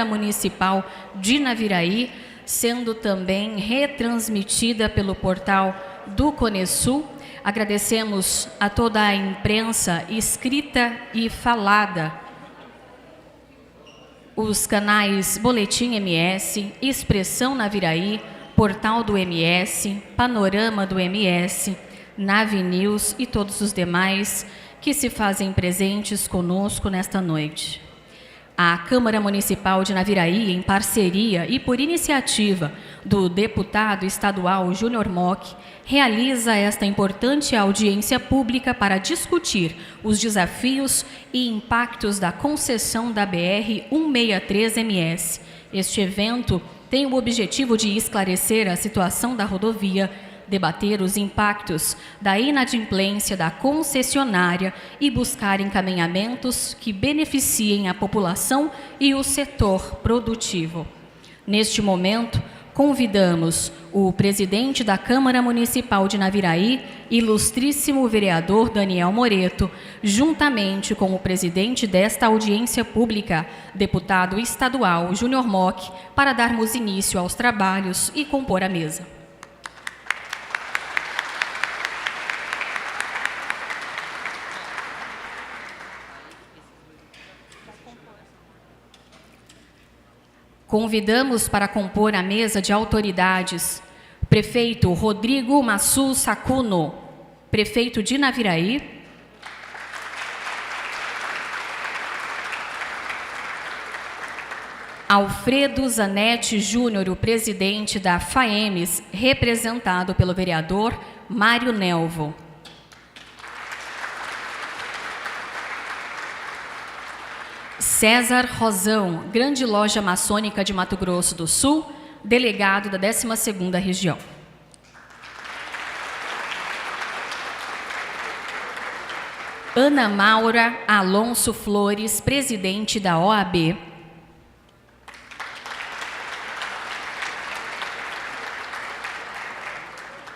Municipal de Naviraí, sendo também retransmitida pelo portal do Conesul. Agradecemos a toda a imprensa escrita e falada, os canais Boletim MS, Expressão Naviraí, Portal do MS, Panorama do MS, Nave News e todos os demais que se fazem presentes conosco nesta noite. A Câmara Municipal de Naviraí, em parceria e por iniciativa do deputado estadual Júnior Mock, realiza esta importante audiência pública para discutir os desafios e impactos da concessão da BR-163MS. Este evento tem o objetivo de esclarecer a situação da rodovia, debater os impactos da inadimplência da concessionária e buscar encaminhamentos que beneficiem a população e o setor produtivo. Neste momento, convidamos o presidente da Câmara Municipal de Naviraí, ilustríssimo vereador Daniel Moreto, juntamente com o presidente desta audiência pública, deputado estadual Júnior Mock, para darmos início aos trabalhos e compor a mesa. Convidamos para compor a mesa de autoridades prefeito Rodrigo Massu Sacuno, prefeito de Naviraí, Alfredo Zanetti Júnior, o presidente da FAEMES, representado pelo vereador Mário Nelvo. César Rosão, Grande Loja Maçônica de Mato Grosso do Sul, delegado da 12ª Região. Ana Maura Alonso Flores, presidente da OAB.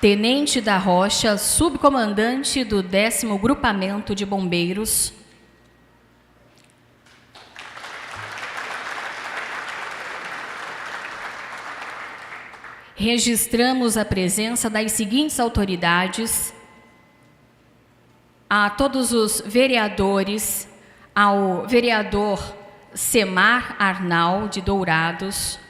Tenente da Rocha, subcomandante do 10º Grupamento de Bombeiros. Registramos a presença das seguintes autoridades: a todos os vereadores, ao vereador Semar Arnal, de Dourados,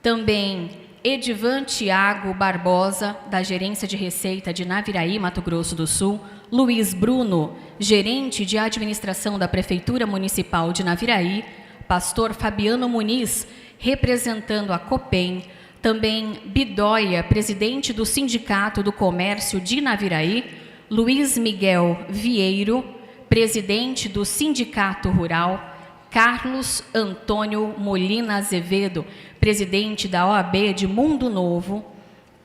também Edivan Tiago Barbosa, da Gerência de Receita de Naviraí, Mato Grosso do Sul, Luiz Bruno, gerente de administração da Prefeitura Municipal de Naviraí, pastor Fabiano Muniz, representando a Copem, também Bidóia, presidente do Sindicato do Comércio de Naviraí, Luiz Miguel Vieiro, presidente do Sindicato Rural, Carlos Antônio Molina Azevedo, presidente da OAB de Mundo Novo,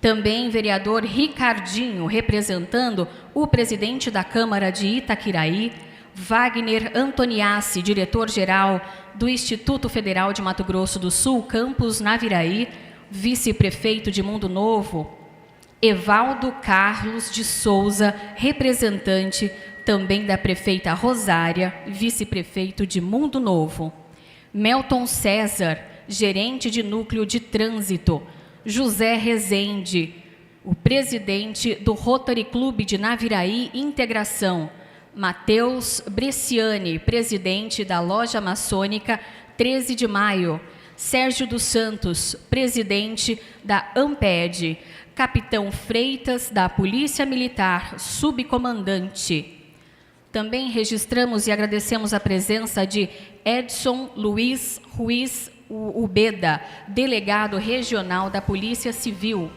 também vereador Ricardinho, representando o presidente da Câmara de Itaquiraí, Wagner Antoniassi, diretor-geral do Instituto Federal de Mato Grosso do Sul, campus Naviraí, vice-prefeito de Mundo Novo, Evaldo Carlos de Souza, representante também da prefeita Rosária, vice-prefeito de Mundo Novo, Melton César, gerente de núcleo de trânsito, José Rezende, o presidente do Rotary Clube de Naviraí Integração, Matheus Bresciani, presidente da Loja Maçônica 13 de Maio, Sérgio dos Santos, presidente da AMPED, Capitão Freitas, da Polícia Militar, subcomandante. Também registramos e agradecemos a presença de Edson Luiz Ruiz Ubeda, delegado regional da Polícia Civil,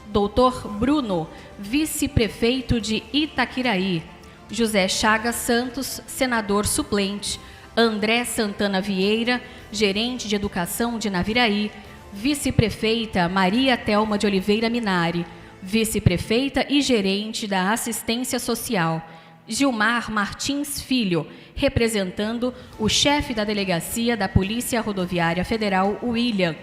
Dr. Bruno, vice-prefeito de Itaquiraí, José Chagas Santos, senador suplente, André Santana Vieira, gerente de Educação de Naviraí, vice-prefeita Maria Telma de Oliveira Minari, vice-prefeita e gerente da Assistência Social, Gilmar Martins Filho, representando o chefe da Delegacia da Polícia Rodoviária Federal, William,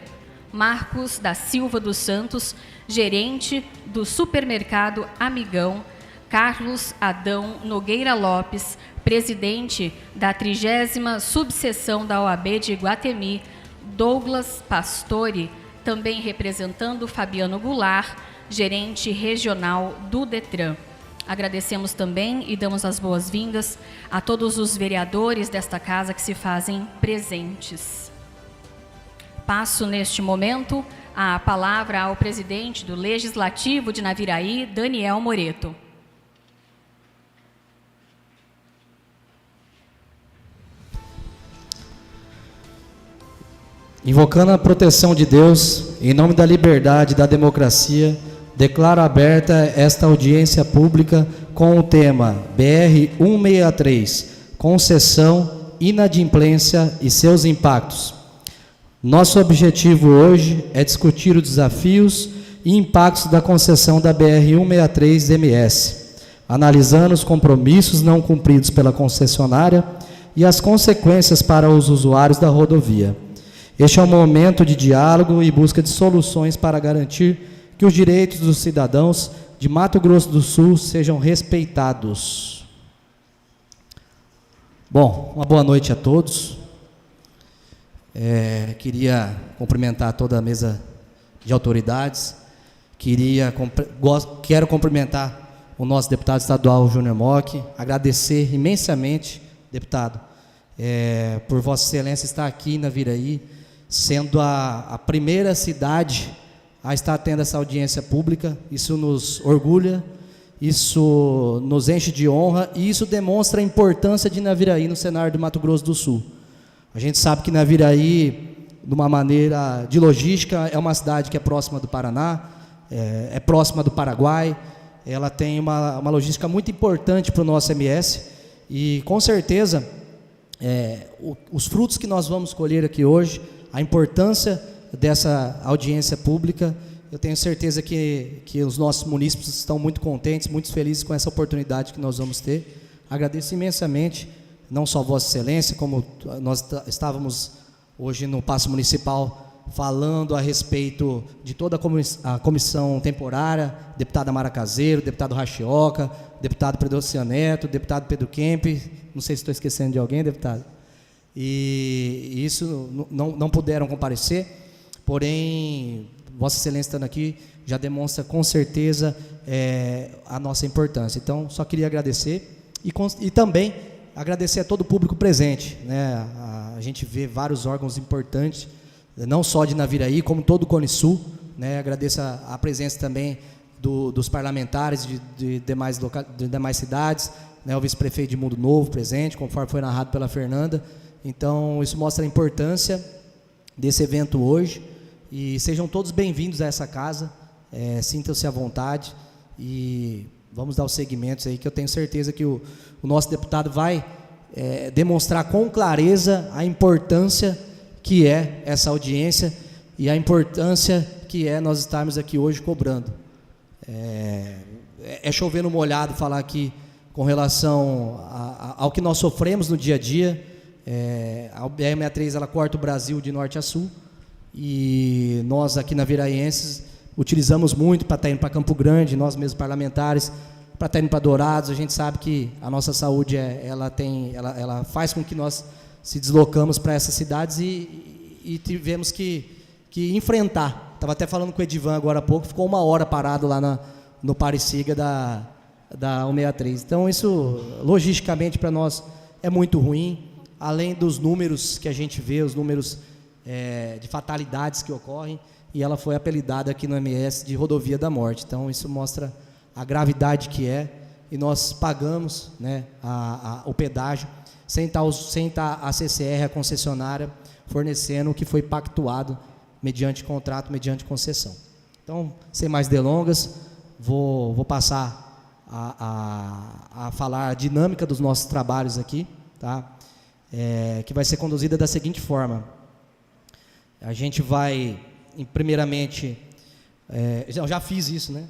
Marcos da Silva dos Santos, gerente do Supermercado Amigão, Carlos Adão Nogueira Lopes, presidente da 30ª subseção da OAB de Iguatemi, Douglas Pastore, também representando Fabiano Goulart, gerente regional do DETRAN. Agradecemos também e damos as boas-vindas a todos os vereadores desta casa que se fazem presentes. Passo neste momento a palavra ao presidente do Legislativo de Naviraí, Daniel Moreto. Invocando a proteção de Deus, em nome da liberdade e da democracia, declaro aberta esta audiência pública com o tema BR-163, concessão, inadimplência e seus impactos. Nosso objetivo hoje é discutir os desafios e impactos da concessão da BR-163-MS, analisando os compromissos não cumpridos pela concessionária e as consequências para os usuários da rodovia. Este é um momento de diálogo e busca de soluções para garantir que os direitos dos cidadãos de Mato Grosso do Sul sejam respeitados. Bom, uma boa noite a todos. Queria cumprimentar toda a mesa de autoridades. Quero cumprimentar o nosso deputado estadual, Júnior Mock, agradecer imensamente, deputado, por Vossa Excelência estar aqui na Naviraí, sendo a primeira cidade a estar tendo essa audiência pública. Isso nos orgulha, isso nos enche de honra e isso demonstra a importância de Naviraí no cenário do Mato Grosso do Sul. A gente sabe que Naviraí, de uma maneira de logística, é uma cidade que é próxima do Paraná, é próxima do Paraguai, ela tem uma logística muito importante para o nosso MS e, com certeza, os frutos que nós vamos colher aqui hoje, a importância dessa audiência pública, eu tenho certeza que os nossos munícipes estão muito contentes, muito felizes com essa oportunidade que nós vamos ter. Agradeço imensamente, não só Vossa Excelência, como nós estávamos hoje no Paço Municipal falando a respeito de toda a comissão temporária, deputada Mara Caseiro, deputado Rachioca, deputado Pedro Neto, deputado Pedro Kemp, não sei se estou esquecendo de alguém, deputado. E isso não puderam comparecer, porém, Vossa Excelência estando aqui já demonstra com certeza a nossa importância. Então, só queria agradecer e também agradecer a todo o público presente, né? A gente vê vários órgãos importantes, não só de Naviraí, como todo o Cone Sul, né? Agradeço a presença também dos parlamentares de demais cidades, né? O vice-prefeito de Mundo Novo presente, conforme foi narrado pela Fernanda. Então, isso mostra a importância desse evento hoje e sejam todos bem-vindos a essa casa, sintam-se à vontade e vamos dar os segmentos aí, que eu tenho certeza que o nosso deputado vai demonstrar com clareza a importância que é essa audiência e a importância que é nós estarmos aqui hoje cobrando. Chover no molhado falar aqui com relação ao que nós sofremos no dia a dia. A BR-63 ela corta o Brasil de norte a sul e nós aqui na Naviraenses utilizamos muito para estar indo para Campo Grande, nós mesmos parlamentares, para estar indo para Dourados. A gente sabe que a nossa saúde ela faz com que nós se deslocamos para essas cidades e tivemos que enfrentar. Estava até falando com o Edivan agora há pouco, ficou 1 hora parado lá no Pareciga da 163. Então isso logisticamente para nós é muito ruim. Além dos números que a gente vê, os números de fatalidades que ocorrem, e ela foi apelidada aqui no MS de Rodovia da Morte. Então, isso mostra a gravidade que é, e nós pagamos, né, o pedágio, sem estar a CCR, a concessionária, fornecendo o que foi pactuado mediante contrato, mediante concessão. Então, sem mais delongas, vou passar a falar a dinâmica dos nossos trabalhos aqui, tá? Que vai ser conduzida da seguinte forma. A gente vai, primeiramente, eu já fiz isso, né?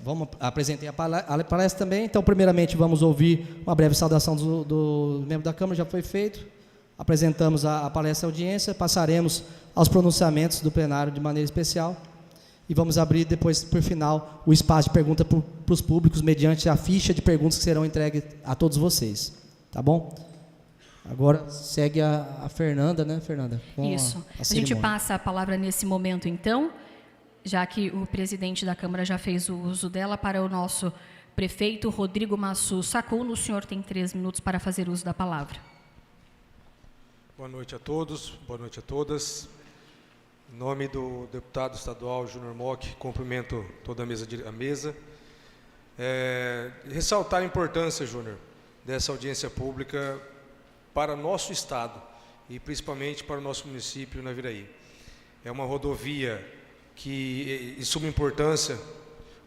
Vamos apresentar a palestra também. Então, primeiramente, vamos ouvir uma breve saudação do membro da Câmara, já foi feito. Apresentamos a palestra à audiência, passaremos aos pronunciamentos do plenário de maneira especial e vamos abrir depois, por final, o espaço de pergunta para os públicos mediante a ficha de perguntas que serão entregues a todos vocês. Tá bom? Agora segue a Fernanda, né, Fernanda? Com Isso. a A gente cerimônia. passa a palavra nesse momento, então, já que o presidente da Câmara já fez o uso dela, para o nosso prefeito Rodrigo Massu Sacuno. O senhor tem 3 minutos para fazer uso da palavra. Boa noite a todos, boa noite a todas. Em nome do deputado estadual Júnior Mock, cumprimento toda a mesa. Ressaltar a importância, Júnior, dessa audiência pública para nosso estado e principalmente para o nosso município, Naviraí. É uma rodovia que, de suma importância,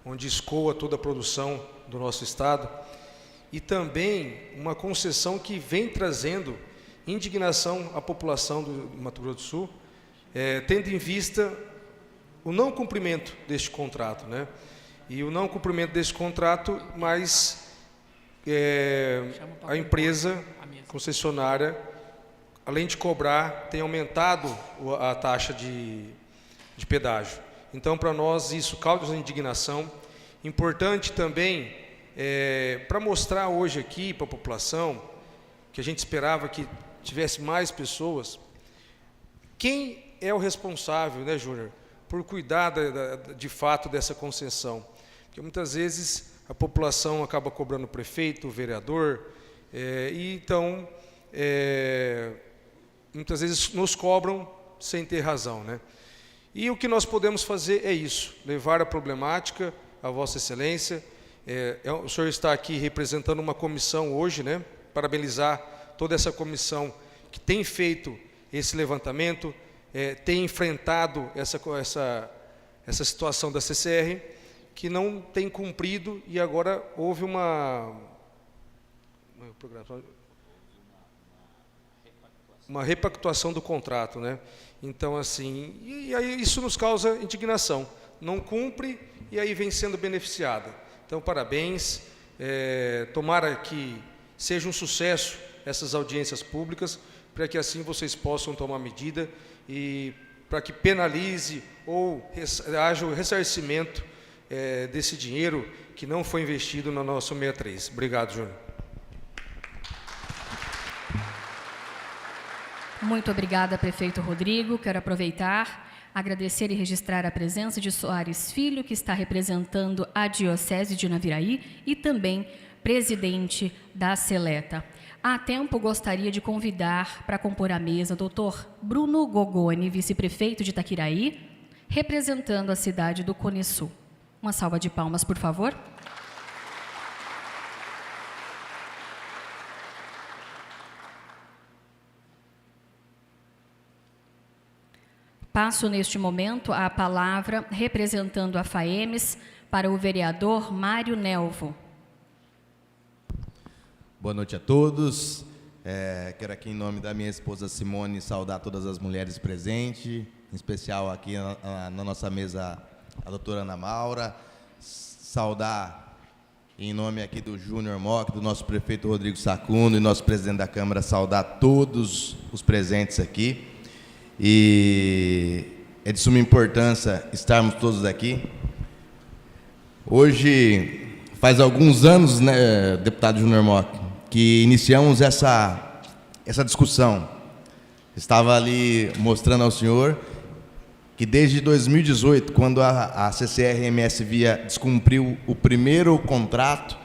onde escoa toda a produção do nosso estado, e também uma concessão que vem trazendo indignação à população do Mato Grosso do Sul, tendo em vista o não cumprimento deste contrato, né? E o não cumprimento deste contrato, mas a empresa concessionária, além de cobrar, tem aumentado a taxa de pedágio. Então, para nós, isso causa indignação. Importante também, para mostrar hoje aqui para a população, que a gente esperava que tivesse mais pessoas, quem é o responsável, né, Júnior, por cuidar de fato dessa concessão? Porque muitas vezes a população acaba cobrando o prefeito, o vereador, e então muitas vezes nos cobram sem ter razão, né? E o que nós podemos fazer é isso, levar a problemática à Vossa Excelência. O senhor está aqui representando uma comissão hoje, né? Parabenizar toda essa comissão que tem feito esse levantamento, tem enfrentado essa situação da CCR, que não tem cumprido, e agora houve uma repactuação do contrato, né? Então, assim, e aí isso nos causa indignação. Não cumpre e aí vem sendo beneficiada. Então, parabéns. Tomara que seja um sucesso essas audiências públicas, para que assim vocês possam tomar medida e para que penalize ou haja o ressarcimento desse dinheiro que não foi investido na nossa 63. Obrigado, Júnior. Muito obrigada, prefeito Rodrigo. Quero aproveitar, agradecer e registrar a presença de Soares Filho, que está representando a Diocese de Naviraí e também presidente da Seleta. Há tempo, gostaria de convidar para compor a mesa Dr. Bruno Gogoni, vice-prefeito de Itaquiraí, representando a cidade do Cone Sul. Uma salva de palmas, por favor. Passo neste momento a palavra, representando a FAEMES, para o vereador Mário Nelvo. Boa noite a todos. Quero aqui, em nome da minha esposa Simone, saudar todas as mulheres presentes, em especial aqui na nossa mesa a doutora Ana Maura, saudar em nome aqui do Júnior Mock, do nosso prefeito Rodrigo Sacuno e nosso presidente da Câmara, saudar todos os presentes aqui. E é de suma importância estarmos todos aqui. Hoje, faz alguns anos, né, deputado Júnior Mock, que iniciamos essa discussão. Estava ali mostrando ao senhor que desde 2018, quando a CCR-MS Via descumpriu o primeiro contrato,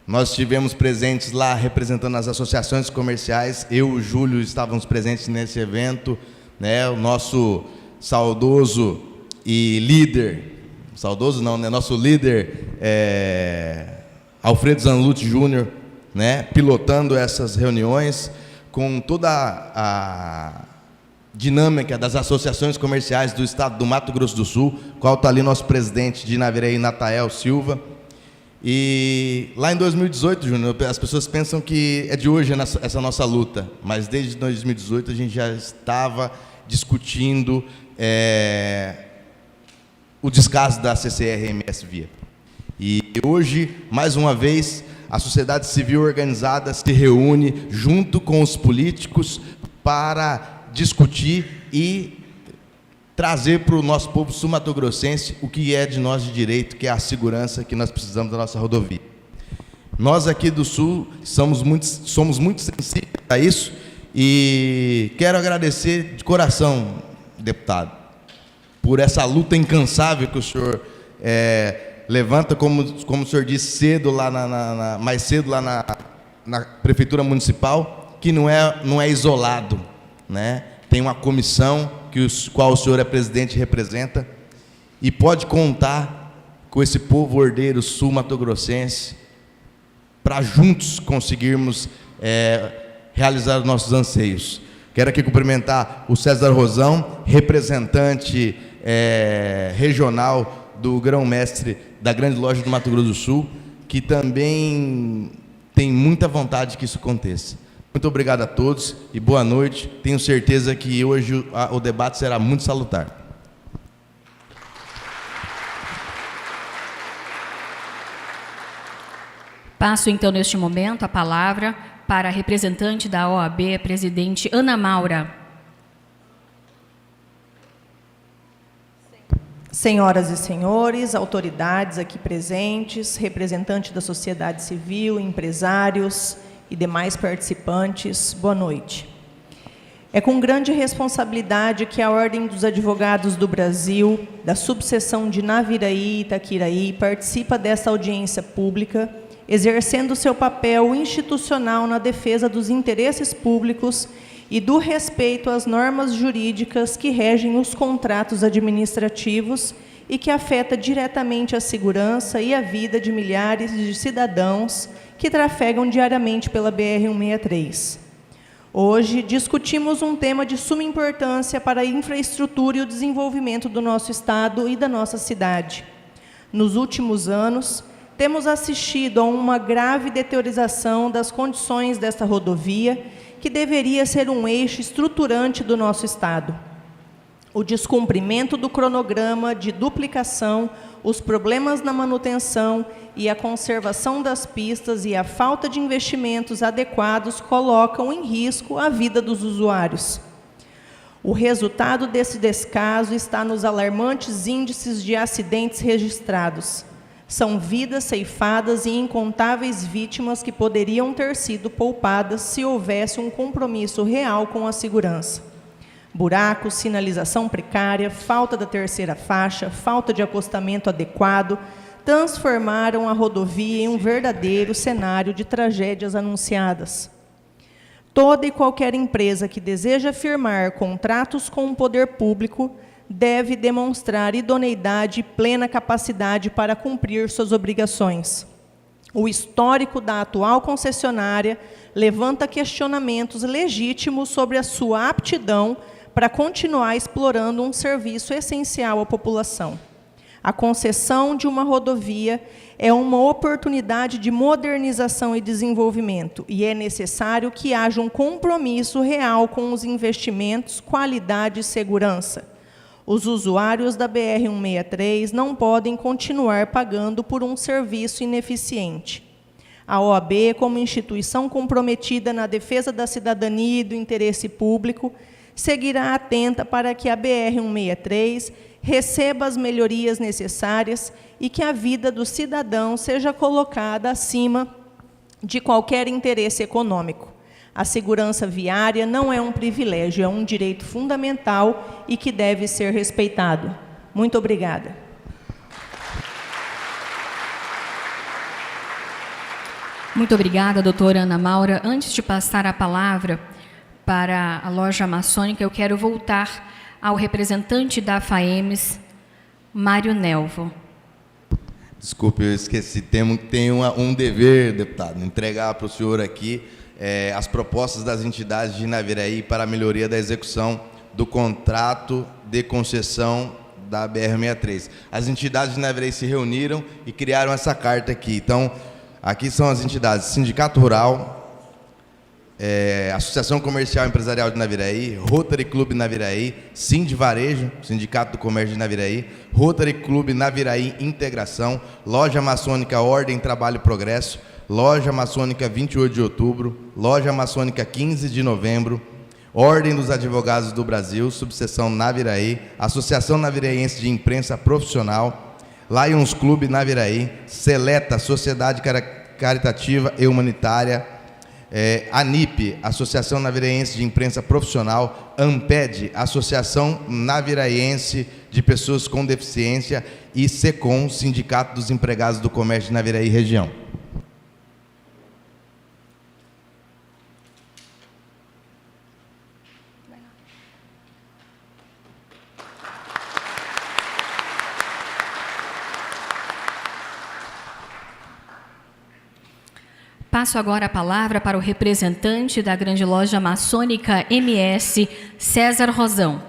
nós estivemos presentes lá representando as associações comerciais. Eu e o Júlio estávamos presentes nesse evento, né? O nosso saudoso e líder, saudoso não, né? Nosso líder, Alfredo Zanlucci Júnior, né? Pilotando essas reuniões com toda a dinâmica das associações comerciais do estado do Mato Grosso do Sul, qual está ali nosso presidente de Naviraí, Natael Silva. E lá em 2018, Júnior, as pessoas pensam que é de hoje essa nossa luta, mas desde 2018 a gente já estava discutindo o descaso da CCR-MS Via. E hoje, mais uma vez, a sociedade civil organizada se reúne junto com os políticos para discutir e trazer para o nosso povo sul-mato-grossense o que é de nós de direito, que é a segurança que nós precisamos da nossa rodovia. Nós aqui do Sul somos muito sensíveis a isso. E quero agradecer de coração, deputado, por essa luta incansável que o senhor levanta, como o senhor disse, cedo lá mais cedo lá na Prefeitura Municipal, que não é isolado, né? Tem uma comissão qual o senhor é presidente e representa, e pode contar com esse povo ordeiro sul-mato-grossense para juntos conseguirmos realizar os nossos anseios. Quero aqui cumprimentar o César Rosão, representante regional do grão-mestre da Grande Loja do Mato Grosso do Sul, que também tem muita vontade que isso aconteça. Muito obrigado a todos e boa noite. Tenho certeza que hoje o debate será muito salutar. Passo, então, neste momento, a palavra para a representante da OAB, a presidente Ana Maura. Senhoras e senhores, autoridades aqui presentes, representantes da sociedade civil, empresários e demais participantes, boa noite. É com grande responsabilidade que a Ordem dos Advogados do Brasil, da subseção de Naviraí e Itaquiraí, participa desta audiência pública, exercendo seu papel institucional na defesa dos interesses públicos e do respeito às normas jurídicas que regem os contratos administrativos e que afeta diretamente a segurança e a vida de milhares de cidadãos que trafegam diariamente pela BR-163. Hoje, discutimos um tema de suma importância para a infraestrutura e o desenvolvimento do nosso Estado e da nossa cidade. Nos últimos anos, temos assistido a uma grave deteriorização das condições desta rodovia, que deveria ser um eixo estruturante do nosso Estado. O descumprimento do cronograma de duplicação, os problemas na manutenção e a conservação das pistas e a falta de investimentos adequados colocam em risco a vida dos usuários. O resultado desse descaso está nos alarmantes índices de acidentes registrados. São vidas ceifadas e incontáveis vítimas que poderiam ter sido poupadas se houvesse um compromisso real com a segurança. Buracos, sinalização precária, falta da terceira faixa, falta de acostamento adequado, transformaram a rodovia em um verdadeiro cenário de tragédias anunciadas. Toda e qualquer empresa que deseja firmar contratos com o poder público deve demonstrar idoneidade e plena capacidade para cumprir suas obrigações. O histórico da atual concessionária levanta questionamentos legítimos sobre a sua aptidão para continuar explorando um serviço essencial à população. A concessão de uma rodovia é uma oportunidade de modernização e desenvolvimento, e é necessário que haja um compromisso real com os investimentos, qualidade e segurança. Os usuários da BR-163 não podem continuar pagando por um serviço ineficiente. A OAB, como instituição comprometida na defesa da cidadania e do interesse público, seguirá atenta para que a BR-163 receba as melhorias necessárias e que a vida do cidadão seja colocada acima de qualquer interesse econômico. A segurança viária não é um privilégio, é um direito fundamental e que deve ser respeitado. Muito obrigada. Muito obrigada, doutora Ana Maura. Antes de passar a palavra para a loja maçônica, eu quero voltar ao representante da FAEMES, Mário Nelvo. Desculpe, eu esqueci. Tenho um dever, deputado, entregar para o senhor aqui as propostas das entidades de Naviraí para a melhoria da execução do contrato de concessão da BR-63. As entidades de Naviraí se reuniram e criaram essa carta aqui. Então, aqui são as entidades: Sindicato Rural, Associação Comercial e Empresarial de Naviraí, Rotary Clube Naviraí, Sind Varejo, Sindicato do Comércio de Naviraí, Rotary Clube Naviraí Integração, Loja Maçônica Ordem Trabalho e Progresso, Loja Maçônica 28 de Outubro, Loja Maçônica 15 de Novembro, Ordem dos Advogados do Brasil, Subseção Naviraí, Associação Naviraense de Imprensa Profissional, Lions Clube Naviraí, Seleta Sociedade Caritativa e Humanitária, ANIP, Associação Naviraense de Imprensa Profissional, AMPED, Associação Naviraense de Pessoas com Deficiência, e SECOM, Sindicato dos Empregados do Comércio de Naviraí e Região. Passo agora a palavra para o representante da Grande Loja Maçônica MS, César Rosão.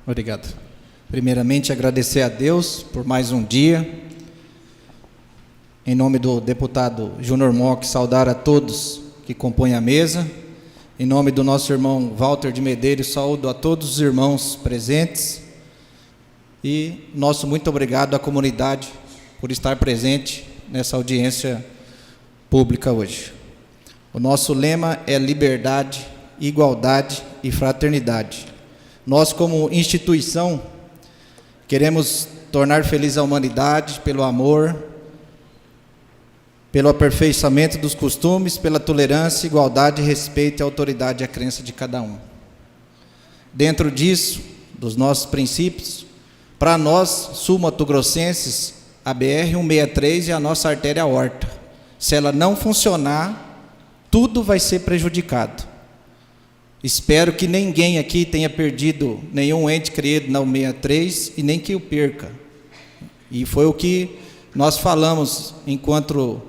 Obrigado. Primeiramente, agradecer a Deus por mais um dia. Em nome do deputado Júnior Mock, saudar a todos que compõem a mesa. Em nome do nosso irmão Walter de Medeiros, saúdo a todos os irmãos presentes. E nosso muito obrigado à comunidade por estar presente nessa audiência pública hoje. O nosso lema é liberdade, igualdade e fraternidade. Nós, como instituição, queremos tornar feliz a humanidade pelo amor, pelo aperfeiçoamento dos costumes, pela tolerância, igualdade, respeito e autoridade à crença de cada um. Dentro disso, dos nossos princípios, para nós, sul-mato-grossenses, a BR-163 é a nossa artéria aorta. Se ela não funcionar, tudo vai ser prejudicado. Espero que ninguém aqui tenha perdido nenhum ente querido na 163 e nem que o perca. E foi o que nós falamos enquanto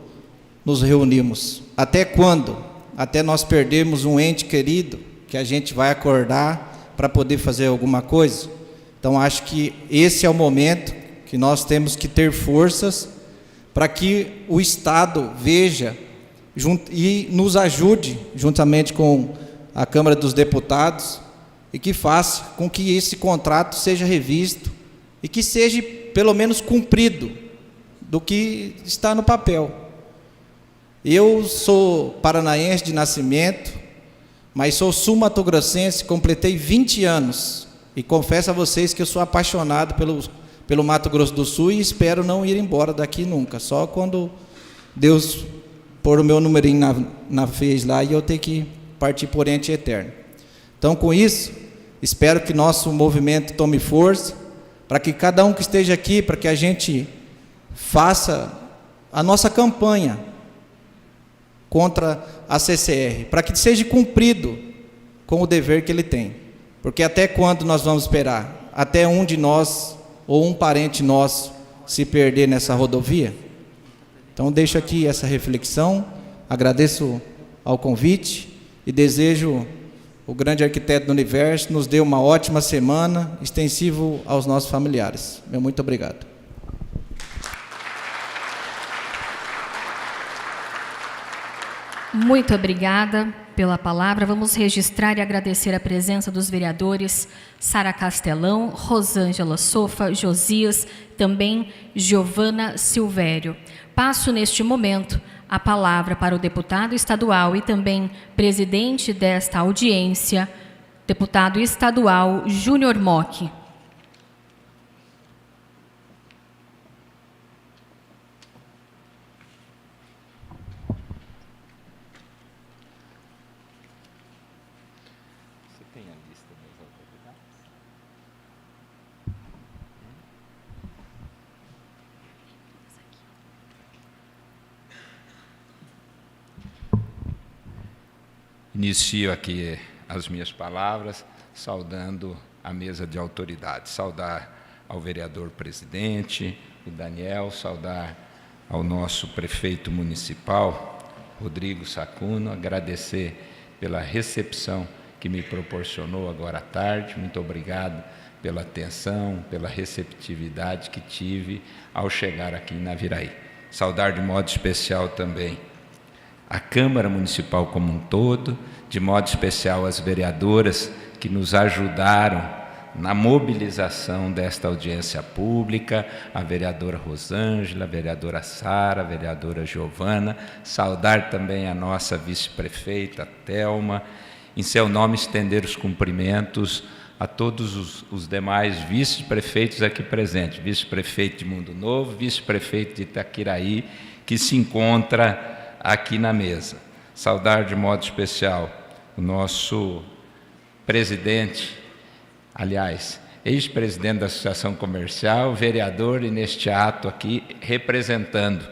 nos reunimos. Até quando? Até nós perdermos um ente querido que a gente vai acordar para poder fazer alguma coisa? Então, acho que esse é o momento que nós temos que ter forças para que o Estado veja e nos ajude, juntamente com a Câmara dos Deputados, e que faça com que esse contrato seja revisto e que seja, pelo menos, cumprido do que está no papel. Eu sou paranaense de nascimento, mas sou sul-mato-grossense, completei 20 anos, e confesso a vocês que eu sou apaixonado pelo Mato Grosso do Sul e espero não ir embora daqui nunca, só quando Deus pôr o meu numerinho na vez lá e eu ter que partir por ente eterno. Então, com isso, espero que nosso movimento tome força, para que cada um que esteja aqui, para que a gente faça a nossa campanha contra a CCR, para que seja cumprido com o dever que ele tem. Porque até quando nós vamos esperar? Até um de nós ou um parente nosso se perder nessa rodovia? Então, deixo aqui essa reflexão, agradeço ao convite e desejo o grande arquiteto do universo nos dê uma ótima semana, extensivo aos nossos familiares. Meu muito obrigado. Muito obrigada pela palavra. Vamos registrar e agradecer a presença dos vereadores Sara Castelão, Rosângela Sofa, Josias, também Giovana Silvério. Passo neste momento a palavra para o deputado estadual e também presidente desta audiência, deputado estadual Júnior Mock. Inicio aqui as minhas palavras saudando a mesa de autoridades, saudar ao vereador presidente, o Daniel, saudar ao nosso prefeito municipal, Rodrigo Sacuno, agradecer pela recepção que me proporcionou agora à tarde. Muito obrigado pela atenção, pela receptividade que tive ao chegar aqui em Naviraí. Saudar de modo especial também a Câmara Municipal como um todo, de modo especial as vereadoras que nos ajudaram na mobilização desta audiência pública, a vereadora Rosângela, a vereadora Sara, a vereadora Giovana, saudar também a nossa vice-prefeita, Thelma, em seu nome estender os cumprimentos a todos os demais vice-prefeitos aqui presentes, vice-prefeito de Mundo Novo, vice-prefeito de Itaquiraí, que se encontra aqui na mesa. Saudar de modo especial o nosso presidente, aliás, ex-presidente da Associação Comercial, vereador, e neste ato aqui representando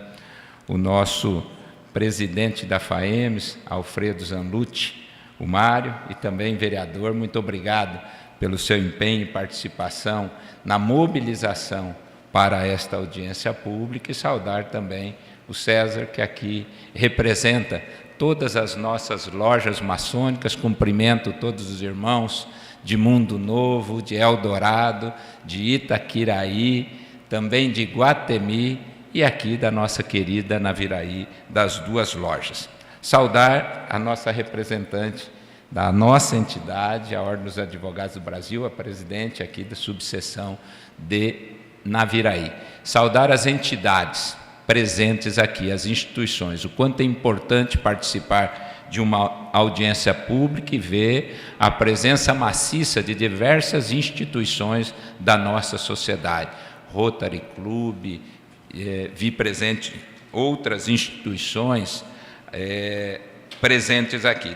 o nosso presidente da FAEMS, Alfredo Zanlucci, o Mário, e também vereador. Muito obrigado pelo seu empenho e participação na mobilização para esta audiência pública, e saudar também o César, que aqui representa todas as nossas lojas maçônicas. Cumprimento todos os irmãos de Mundo Novo, de Eldorado, de Itaquiraí, também de Guatemi e aqui da nossa querida Naviraí, das duas lojas. Saudar a nossa representante da nossa entidade, a Ordem dos Advogados do Brasil, a presidente aqui da subseção de Naviraí. Saudar as entidades presentes aqui, as instituições, o quanto é importante participar de uma audiência pública e ver a presença maciça de diversas instituições da nossa sociedade. Rotary Club, vi presente outras instituições presentes aqui.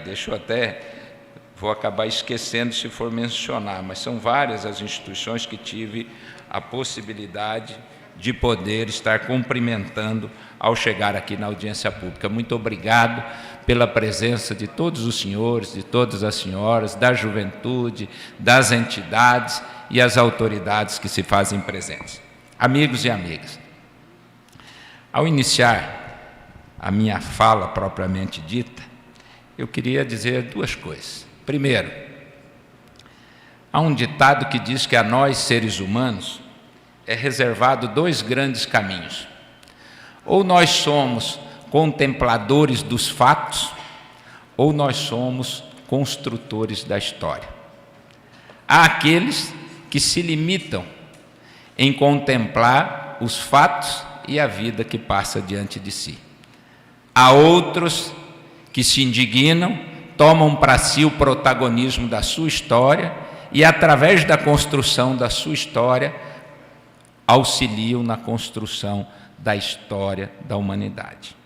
Vou acabar esquecendo se for mencionar, mas são várias as instituições que tive a possibilidade de poder estar cumprimentando ao chegar aqui na audiência pública. Muito obrigado pela presença de todos os senhores, de todas as senhoras, da juventude, das entidades e as autoridades que se fazem presentes. Amigos e amigas, ao iniciar a minha fala propriamente dita, eu queria dizer duas coisas. Primeiro, há um ditado que diz que a nós, seres humanos, é reservado dois grandes caminhos. Ou nós somos contempladores dos fatos, ou nós somos construtores da história. Há aqueles que se limitam em contemplar os fatos e a vida que passa diante de si. Há outros que se indignam, tomam para si o protagonismo da sua história e, através da construção da sua história, auxiliam na construção da história da humanidade.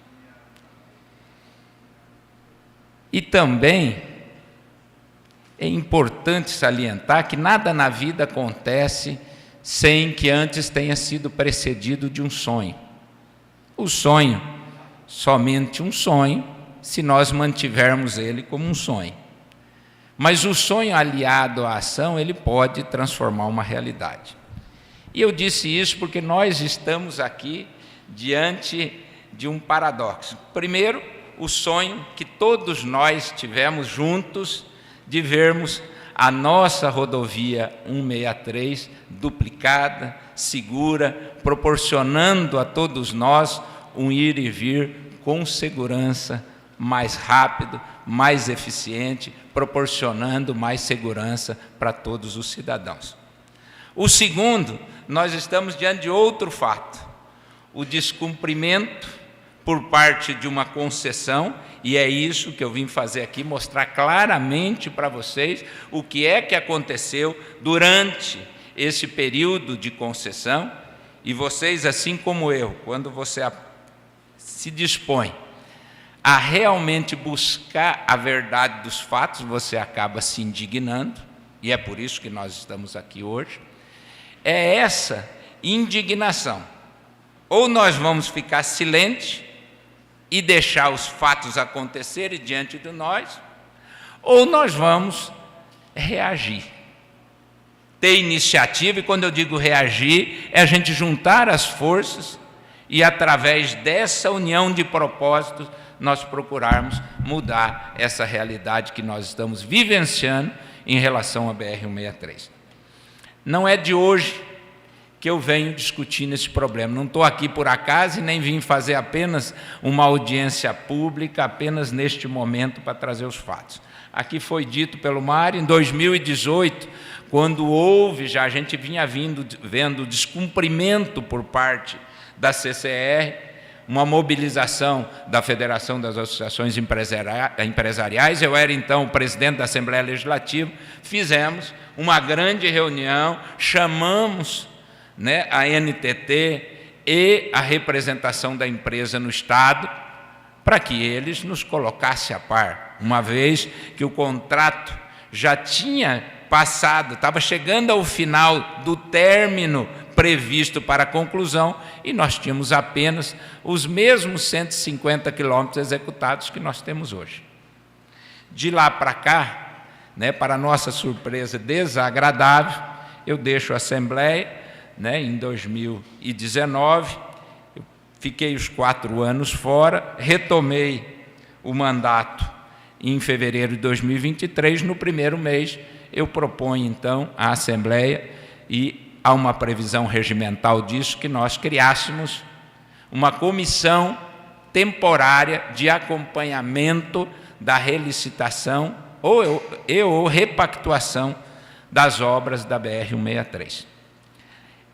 E também é importante salientar que nada na vida acontece sem que antes tenha sido precedido de um sonho. O sonho, somente um sonho, se nós mantivermos ele como um sonho. Mas o sonho aliado à ação, ele pode transformar uma realidade. E eu disse isso porque nós estamos aqui diante de um paradoxo. Primeiro, o sonho que todos nós tivemos juntos de vermos a nossa rodovia 163 duplicada, segura, proporcionando a todos nós um ir e vir com segurança, mais rápido, mais eficiente, proporcionando mais segurança para todos os cidadãos. O segundo, nós estamos diante de outro fato, o descumprimento por parte de uma concessão, e é isso que eu vim fazer aqui, mostrar claramente para vocês o que é que aconteceu durante esse período de concessão, e vocês, assim como eu, quando você se dispõe a realmente buscar a verdade dos fatos, você acaba se indignando, e é por isso que nós estamos aqui hoje. É essa indignação. Ou nós vamos ficar silentes e deixar os fatos acontecerem diante de nós, ou nós vamos reagir. Ter iniciativa, e quando eu digo reagir, é a gente juntar as forças e, através dessa união de propósitos, nós procurarmos mudar essa realidade que nós estamos vivenciando em relação à BR-163. Não é de hoje que eu venho discutindo esse problema. Não estou aqui por acaso e nem vim fazer apenas uma audiência pública, apenas neste momento para trazer os fatos. Aqui foi dito pelo Mário, em 2018, quando houve, a gente vinha vendo descumprimento por parte da CCR, uma mobilização da Federação das Associações Empresariais. Eu era então o presidente da Assembleia Legislativa, fizemos uma grande reunião, chamamos a NTT e a representação da empresa no Estado para que eles nos colocassem a par, uma vez que o contrato já tinha passado, estava chegando ao final do término previsto para a conclusão, e nós tínhamos apenas os mesmos 150 quilômetros executados que nós temos hoje. De lá para cá, para nossa surpresa desagradável, eu deixo a Assembleia, em 2019, eu fiquei os 4 anos fora, retomei o mandato em fevereiro de 2023, no primeiro mês, eu proponho, então, à Assembleia, e há uma previsão regimental disso, que nós criássemos uma comissão temporária de acompanhamento da relicitação ou repactuação das obras da BR-163.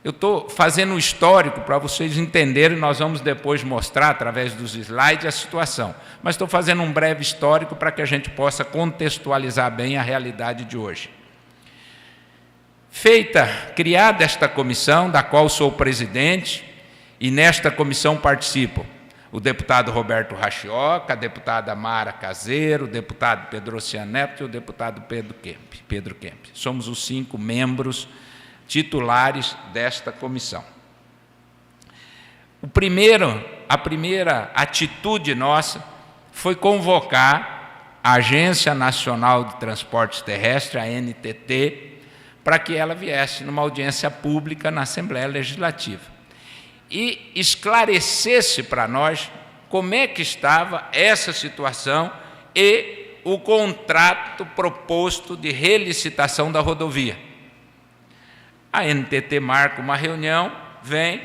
Eu estou fazendo um histórico para vocês entenderem, nós vamos depois mostrar, através dos slides, a situação. Mas estou fazendo um breve histórico para que a gente possa contextualizar bem a realidade de hoje. Criada esta comissão, da qual sou presidente, e nesta comissão participam o deputado Roberto Rachioca, a deputada Mara Caseiro, o deputado Pedro Oceano Neto e o deputado Pedro Kemp. Somos os 5 membros titulares desta comissão. A primeira atitude nossa foi convocar a Agência Nacional de Transportes Terrestres, a ANTT, para que ela viesse numa audiência pública na Assembleia Legislativa e esclarecesse para nós como é que estava essa situação e o contrato proposto de relicitação da rodovia. A ANTT marca uma reunião, vem,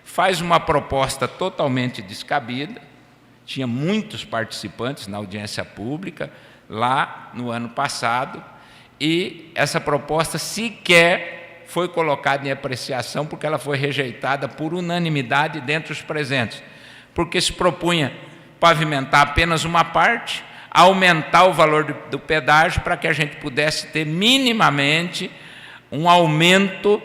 faz uma proposta totalmente descabida, tinha muitos participantes na audiência pública, lá no ano passado, e essa proposta sequer foi colocada em apreciação, porque ela foi rejeitada por unanimidade dentre os presentes, porque se propunha pavimentar apenas uma parte, aumentar o valor do pedágio para que a gente pudesse ter minimamente um aumento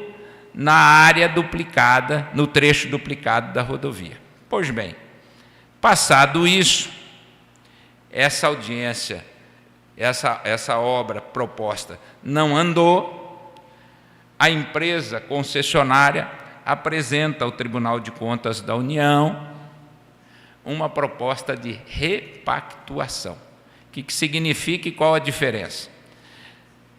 na área duplicada, no trecho duplicado da rodovia. Pois bem, passado isso, essa audiência, essa obra proposta não andou, a empresa concessionária apresenta ao Tribunal de Contas da União uma proposta de repactuação. O que significa e qual a diferença?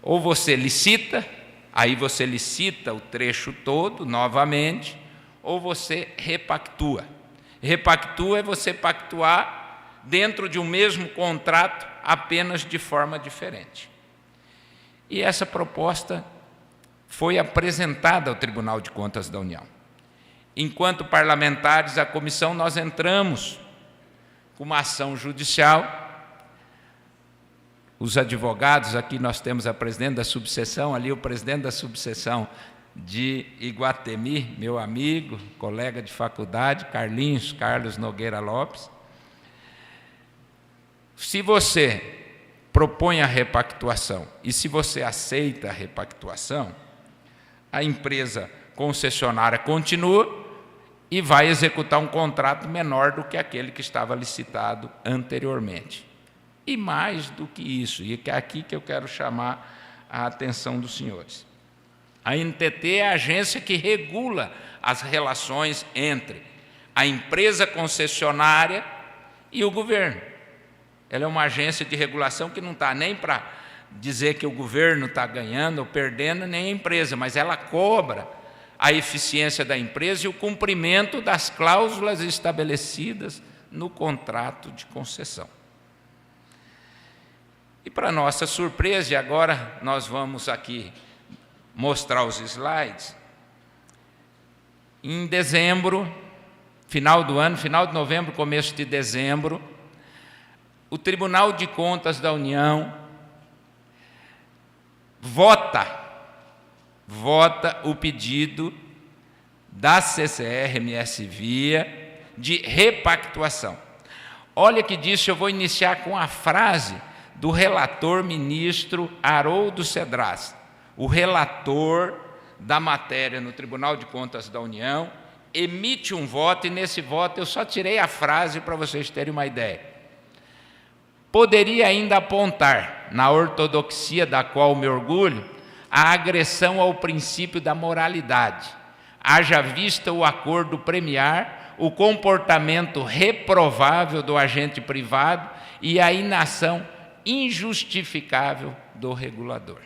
Ou você licita, aí você licita o trecho todo novamente, ou você repactua. Repactua é você pactuar dentro de um mesmo contrato, apenas de forma diferente. E essa proposta foi apresentada ao Tribunal de Contas da União. Enquanto parlamentares, a comissão, nós entramos com uma ação judicial. Os advogados, aqui nós temos a presidente da subseção, ali o presidente da subseção de Iguatemi, meu amigo, colega de faculdade, Carlos Nogueira Lopes. Se você propõe a repactuação e se você aceita a repactuação, a empresa concessionária continua e vai executar um contrato menor do que aquele que estava licitado anteriormente. E mais do que isso, e é aqui que eu quero chamar a atenção dos senhores. A ANTT é a agência que regula as relações entre a empresa concessionária e o governo. Ela é uma agência de regulação que não está nem para dizer que o governo está ganhando ou perdendo, nem a empresa, mas ela cobra a eficiência da empresa e o cumprimento das cláusulas estabelecidas no contrato de concessão. E, para nossa surpresa, e agora nós vamos aqui mostrar os slides, em dezembro, final do ano, final de novembro, começo de dezembro, o Tribunal de Contas da União vota o pedido da CCR-MS Via de repactuação. Olha que disso, eu vou iniciar com a frase do relator ministro Haroldo Cedras, o relator da matéria no Tribunal de Contas da União, emite um voto, e nesse voto eu só tirei a frase para vocês terem uma ideia. poderia ainda apontar, na ortodoxia da qual me orgulho, a agressão ao princípio da moralidade, haja vista o acordo premiar o comportamento reprovável do agente privado e a inação injustificável do regulador.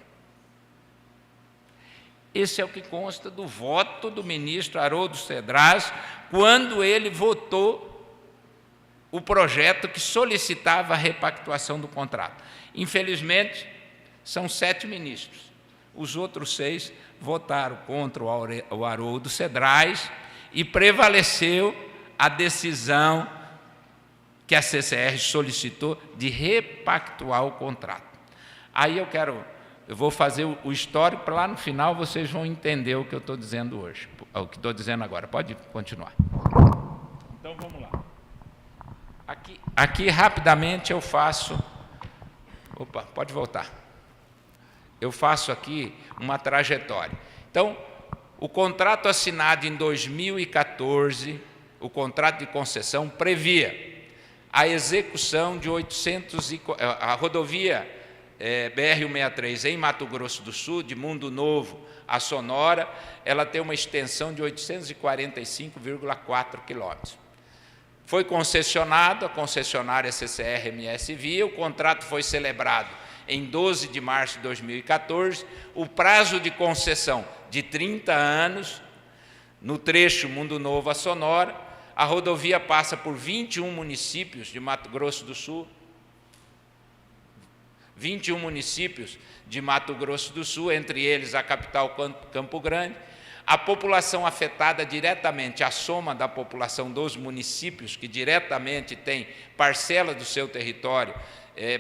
Esse é o que consta do voto do ministro Haroldo Cedrais, quando ele votou o projeto que solicitava a repactuação do contrato. Infelizmente, são 7 ministros. Os outros 6 votaram contra o Haroldo Cedrais e prevaleceu a decisão que a CCR solicitou de repactuar o contrato. Aí eu vou fazer o histórico, para lá no final vocês vão entender o que eu estou dizendo hoje, o que estou dizendo agora. Pode continuar. Então vamos lá. Aqui rapidamente eu faço... Opa, pode voltar. Eu faço aqui uma trajetória. Então, o contrato assinado em 2014, o contrato de concessão, previa a execução de a rodovia BR-163 em Mato Grosso do Sul, de Mundo Novo a Sonora, ela tem uma extensão de 845,4 quilômetros. Foi concessionado, a concessionária CCR-MS Via, o contrato foi celebrado em 12 de março de 2014, o prazo de concessão de 30 anos, no trecho Mundo Novo a Sonora, a rodovia passa por 21 municípios de Mato Grosso do Sul, 21 municípios de Mato Grosso do Sul, entre eles a capital Campo Grande. A população afetada diretamente, a soma da população dos municípios que diretamente tem parcela do seu território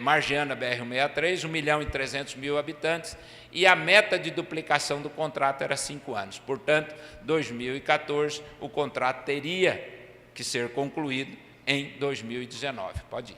margeando a BR-163, 1.300.000 habitantes, e a meta de duplicação do contrato era 5 anos. Portanto, 2014, o contrato teria que ser concluído em 2019. Pode ir.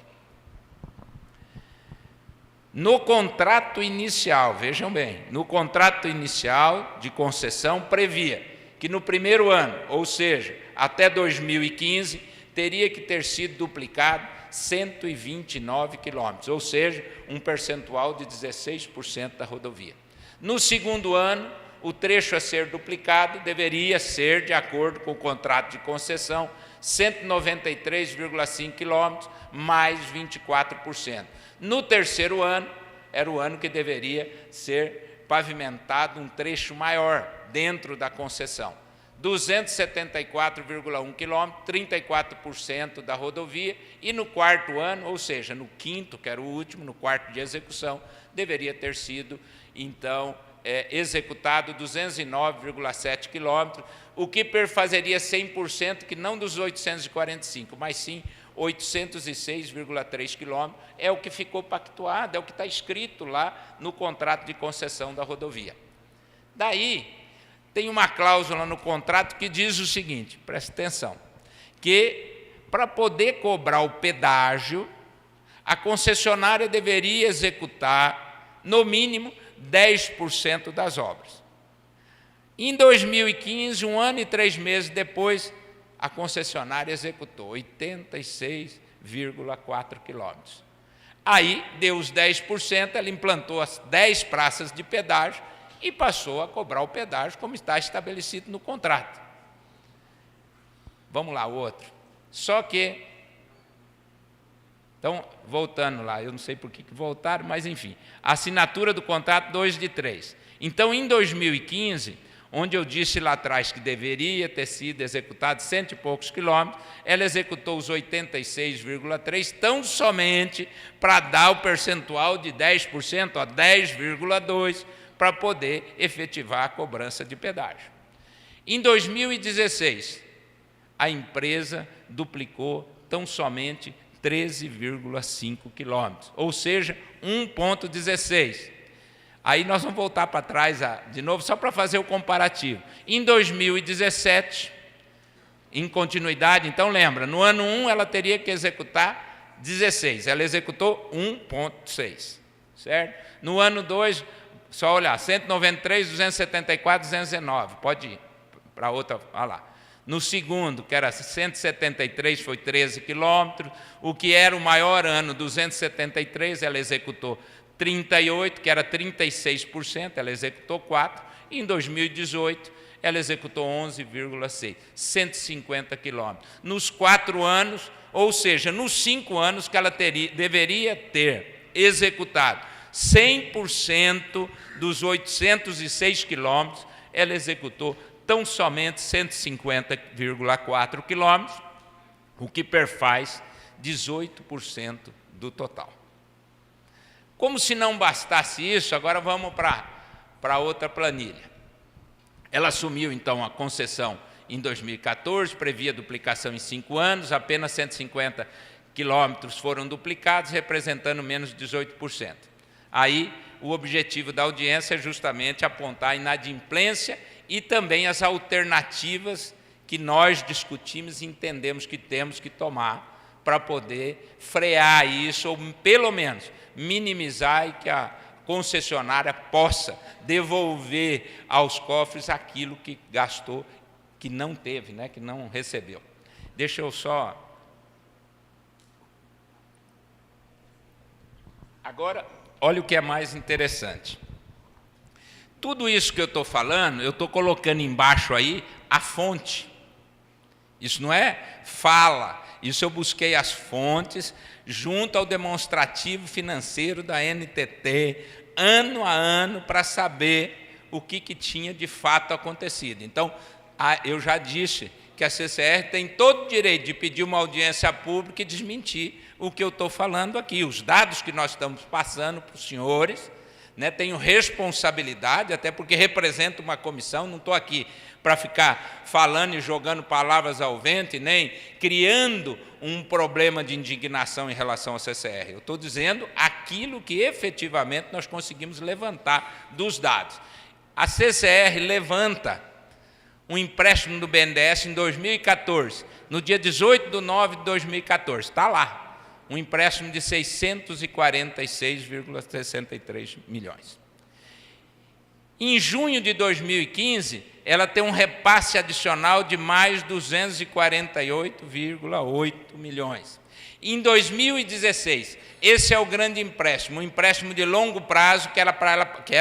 No contrato inicial, vejam bem, no contrato inicial de concessão previa que no primeiro ano, ou seja, até 2015, teria que ter sido duplicado 129 quilômetros, ou seja, um percentual de 16% da rodovia. No segundo ano, o trecho a ser duplicado deveria ser, de acordo com o contrato de concessão, 193,5 quilômetros, mais 24%. No terceiro ano, era o ano que deveria ser pavimentado um trecho maior dentro da concessão. 274,1 quilômetros, 34% da rodovia, e no quarto ano, ou seja, no quinto, que era o último, no quarto de execução, deveria ter sido, então, executado 209,7 quilômetros, o que perfazeria 100%, que não dos 845, mas sim 806,3 quilômetros, é o que ficou pactuado, é o que está escrito lá no contrato de concessão da rodovia. Daí, tem uma cláusula no contrato que diz o seguinte, preste atenção, que para poder cobrar o pedágio, a concessionária deveria executar, no mínimo, 10% das obras. Em 2015, 1 ano e 3 meses depois, a concessionária executou 86,4 quilômetros. Aí, deu os 10%, ela implantou as 10 praças de pedágio e passou a cobrar o pedágio como está estabelecido no contrato. Vamos lá, o outro. Só que, então, voltando lá, eu não sei por que voltaram, mas enfim, a assinatura do contrato 2/3. Então, em 2015, onde eu disse lá atrás que deveria ter sido executado 100 e poucos quilômetros, ela executou os 86,3, tão somente para dar o percentual de 10%, a 10,2%, para poder efetivar a cobrança de pedágio. Em 2016, a empresa duplicou tão somente 13,5 quilômetros, ou seja, 1,16. Aí nós vamos voltar para trás de novo, só para fazer o comparativo. Em 2017, em continuidade, então lembra, no ano 1 ela teria que executar 16, ela executou 1,6, certo? No ano 2, só olhar, 193, 274, 219, pode ir para outra, olha lá. No segundo, que era 173, foi 13 quilômetros. O que era o maior ano, 273, ela executou 38, que era 36%, ela executou 4. E em 2018, ela executou 11,6, 150 quilômetros. Nos 4 anos, ou seja, nos 5 anos que ela deveria ter executado 100% dos 806 quilômetros, ela executou tão somente 150,4 quilômetros, o que perfaz 18% do total. Como se não bastasse isso, agora vamos para outra planilha. Ela assumiu, então, a concessão em 2014, previa duplicação em 5 anos, apenas 150 quilômetros foram duplicados, representando menos de 18%. Aí, o objetivo da audiência é justamente apontar a inadimplência e também as alternativas que nós discutimos e entendemos que temos que tomar para poder frear isso, ou pelo menos minimizar e que a concessionária possa devolver aos cofres aquilo que gastou, que não teve, né, que não recebeu. Deixa eu só... Agora, olha o que é mais interessante. Tudo isso que eu estou falando, eu estou colocando embaixo aí a fonte. Isso não é fala, isso eu busquei as fontes junto ao demonstrativo financeiro da NTT, ano a ano, para saber o que tinha de fato acontecido. Então, eu já disse que a CCR tem todo o direito de pedir uma audiência pública e desmentir o que eu estou falando aqui. Os dados que nós estamos passando para os senhores, né, tenho responsabilidade, até porque represento uma comissão, não estou aqui para ficar falando e jogando palavras ao vento, e nem criando um problema de indignação em relação à CCR. Eu estou dizendo aquilo que efetivamente nós conseguimos levantar dos dados. A CCR levanta um empréstimo do BNDES em 2014, no dia 18/9/2014, está lá, um empréstimo de 646,63 milhões. Em junho de 2015, ela tem um repasse adicional de mais 248,8 milhões. Em 2016, esse é o grande empréstimo, um empréstimo de longo prazo que é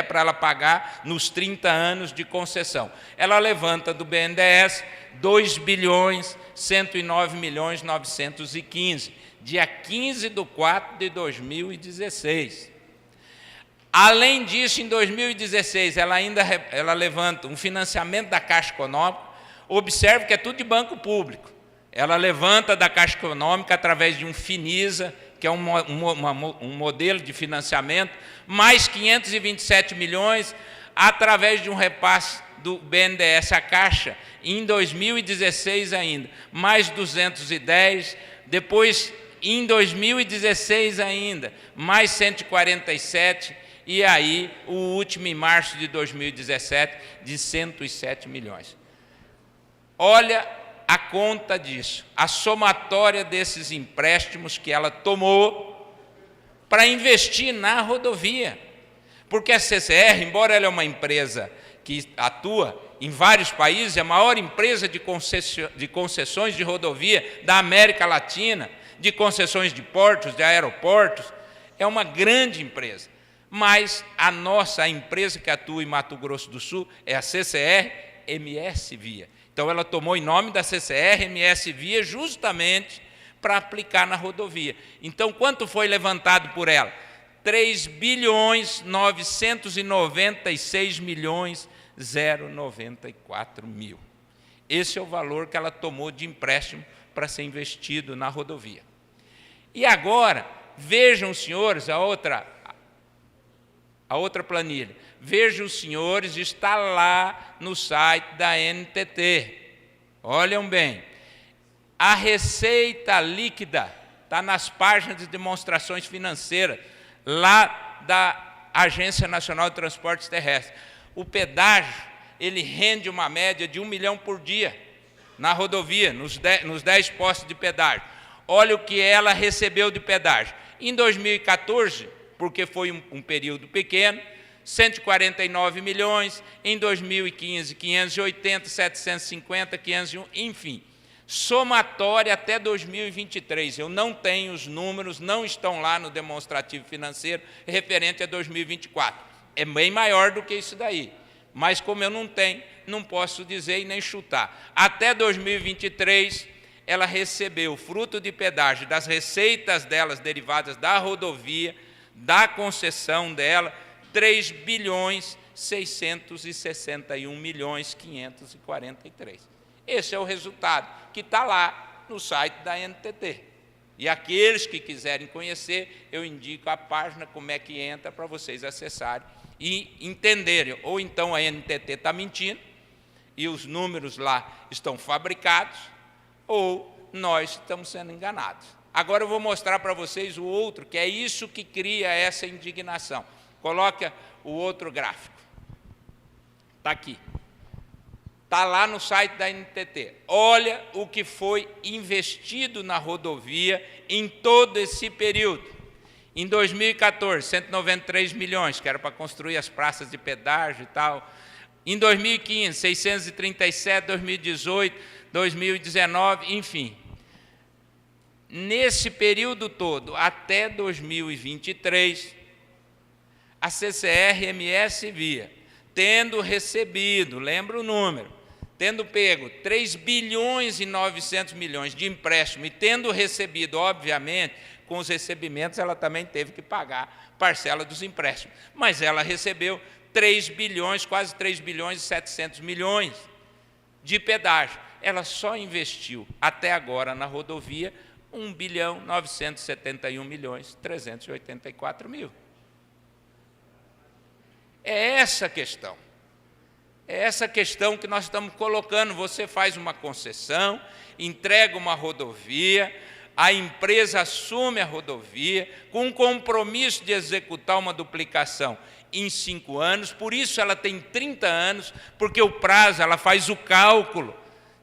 para ela pagar nos 30 anos de concessão. Ela levanta do BNDES 2.109.915, dia 15/4/2016. Além disso, em 2016, ela levanta um financiamento da Caixa Econômica. Observe que é tudo de banco público. Ela levanta da Caixa Econômica através de um Finisa, que é um modelo de financiamento, mais 527 milhões, através de um repasse do BNDES à Caixa, em 2016 ainda, mais 210, depois, em 2016 ainda, mais 147, e aí o último em março de 2017, de 107 milhões. Olha a conta disso, a somatória desses empréstimos que ela tomou para investir na rodovia. Porque a CCR, embora ela é uma empresa que atua em vários países, é a maior empresa de concessões de rodovia da América Latina, de concessões de portos, de aeroportos, é uma grande empresa. Mas a empresa que atua em Mato Grosso do Sul é a CCR MS Via. Então, ela tomou em nome da CCR MS Via justamente para aplicar na rodovia. Então, quanto foi levantado por ela? 3.996.094.000. Esse é o valor que ela tomou de empréstimo para ser investido na rodovia. E agora, vejam, senhores, a outra planilha. Vejam, senhores, está lá no site da NTT. Olhem bem. A receita líquida está nas páginas de demonstrações financeiras, lá da Agência Nacional de Transportes Terrestres. O pedágio, ele rende uma média de 1 milhão por dia na rodovia, nos 10 postos de pedágio. Olha o que ela recebeu de pedágio. Em 2014, porque foi um período pequeno, 149 milhões, em 2015, 580, 750, 501, enfim. Somatória até 2023. Eu não tenho os números, não estão lá no demonstrativo financeiro referente a 2024. É bem maior do que isso daí. Mas como eu não tenho, não posso dizer e nem chutar. Até 2023, ela recebeu, fruto de pedágio, das receitas delas derivadas da rodovia, da concessão dela, 3 bilhões 661 milhões 543. Esse é o resultado que está lá no site da NTT. E aqueles que quiserem conhecer, eu indico a página, como é que entra, para vocês acessarem e entenderem. Ou então a NTT está mentindo, e os números lá estão fabricados, ou nós estamos sendo enganados. Agora eu vou mostrar para vocês o outro, que é isso que cria essa indignação. Coloca o outro gráfico. Está aqui. Está lá no site da NTT. Olha o que foi investido na rodovia em todo esse período. Em 2014, 193 milhões, que era para construir as praças de pedágio e tal. Em 2015, 637, 2018, 2019, enfim. Nesse período todo, até 2023, a CCR-MS Via, tendo recebido, lembra o número, tendo pego 3 bilhões e 900 milhões de empréstimo e tendo recebido, obviamente, com os recebimentos, ela também teve que pagar parcela dos empréstimos. Mas ela recebeu 3 bilhões, quase 3 bilhões e 700 milhões de pedágio. Ela só investiu, até agora, na rodovia, 1 bilhão 971 milhões 384 mil. É essa a questão. É essa questão que nós estamos colocando. Você faz uma concessão, entrega uma rodovia, a empresa assume a rodovia com um compromisso de executar uma duplicação em 5 anos, por isso ela tem 30 anos, porque o prazo, ela faz o cálculo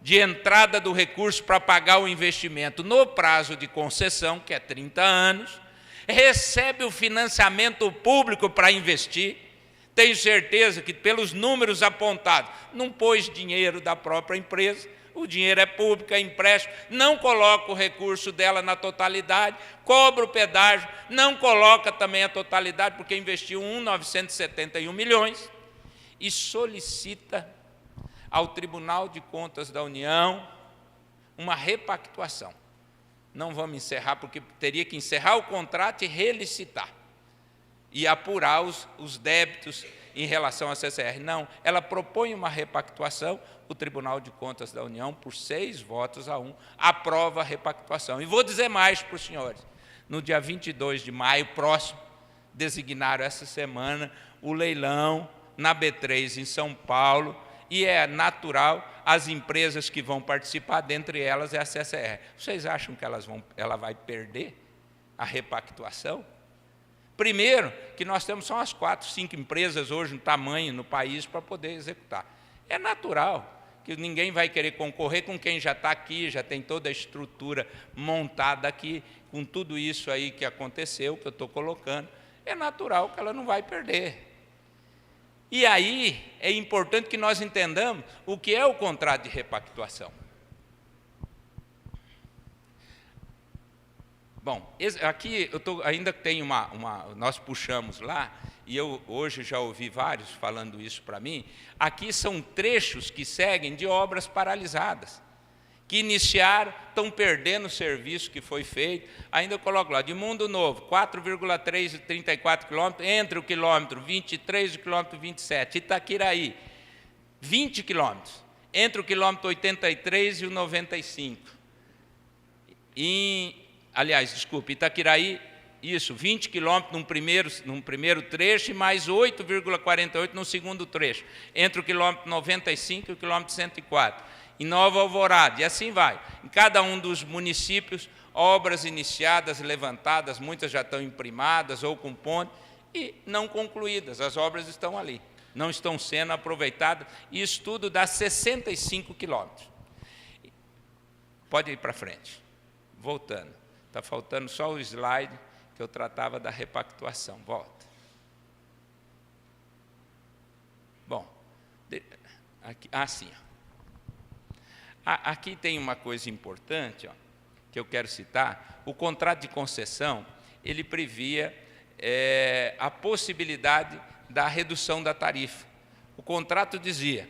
de entrada do recurso para pagar o investimento no prazo de concessão, que é 30 anos, recebe o financiamento público para investir. Tenho certeza que, pelos números apontados, não pôs dinheiro da própria empresa, o dinheiro é público, é empréstimo, não coloca o recurso dela na totalidade, cobra o pedágio, não coloca também a totalidade, porque investiu 971 milhões, e solicita ao Tribunal de Contas da União uma repactuação. Não vamos encerrar, porque teria que encerrar o contrato e relicitar. E apurar os débitos em relação à CCR. Não, ela propõe uma repactuação, o Tribunal de Contas da União, por 6 votos a 1, aprova a repactuação. E vou dizer mais para os senhores. No dia 22 de maio, próximo, designaram essa semana o leilão na B3 em São Paulo, e é natural as empresas que vão participar, dentre elas é a CCR. Vocês acham que ela vai perder a repactuação? Primeiro, que nós temos só umas 4, 5 empresas hoje no tamanho no país para poder executar. É natural que ninguém vai querer concorrer com quem já está aqui, já tem toda a estrutura montada aqui, com tudo isso aí que aconteceu, que eu estou colocando. É natural que ela não vai perder. E aí é importante que nós entendamos o que é o contrato de repactuação. Bom, aqui ainda tem nós puxamos lá, e eu hoje já ouvi vários falando isso para mim, aqui são trechos que seguem de obras paralisadas, que iniciaram, estão perdendo o serviço que foi feito. Ainda eu coloco lá, de Mundo Novo, 4,334 quilômetros, entre o quilômetro 23 e o quilômetro 27, Itaquiraí, 20 quilômetros, entre o quilômetro 83 e o 95. Aliás, desculpe, Itaquiraí, isso, 20 quilômetros num primeiro trecho e mais 8,48 no segundo trecho, entre o quilômetro 95 e o quilômetro 104. Em Nova Alvorada, e assim vai. Em cada um dos municípios, obras iniciadas, levantadas, muitas já estão imprimadas ou com ponte, e não concluídas, as obras estão ali, não estão sendo aproveitadas, e isso tudo dá 65 quilômetros. Pode ir para frente. Voltando. Está faltando só o slide que eu tratava da repactuação. Volta. Aqui, sim. Aqui tem uma coisa importante, ó, que eu quero citar. O contrato de concessão, ele previa a possibilidade da redução da tarifa. O contrato dizia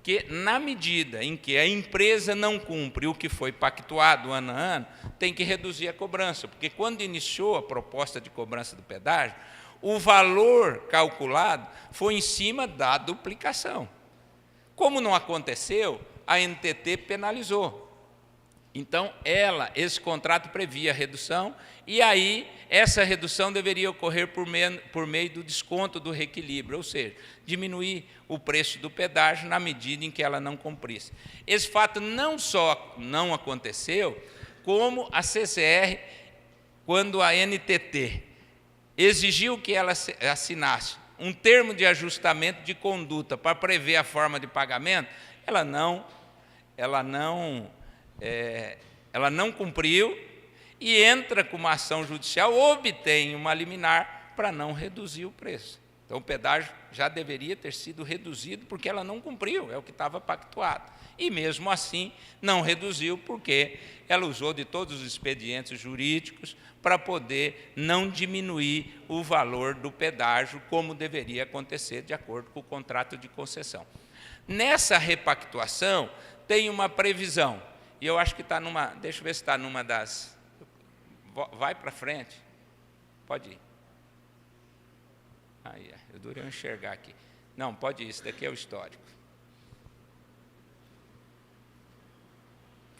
que, na medida em que a empresa não cumpre o que foi pactuado ano a ano, tem que reduzir a cobrança, porque quando iniciou a proposta de cobrança do pedágio, o valor calculado foi em cima da duplicação. Como não aconteceu, a NTT penalizou. Então, esse contrato previa redução, e aí essa redução deveria ocorrer por meio do desconto do reequilíbrio, ou seja, diminuir o preço do pedágio na medida em que ela não cumprisse. Esse fato não só não aconteceu, como a CCR, quando a NTT exigiu que ela assinasse um termo de ajustamento de conduta para prever a forma de pagamento, ela não cumpriu e entra com uma ação judicial, obtém uma liminar para não reduzir o preço. Então, o pedágio já deveria ter sido reduzido porque ela não cumpriu, é o que estava pactuado. E, mesmo assim, não reduziu porque ela usou de todos os expedientes jurídicos para poder não diminuir o valor do pedágio, como deveria acontecer de acordo com o contrato de concessão. Nessa repactuação, tem uma previsão, e eu acho que está numa, deixa eu ver se está numa das, vai para frente, pode ir. Aí, eu durei a enxergar aqui. Não, pode ir, isso daqui é o histórico.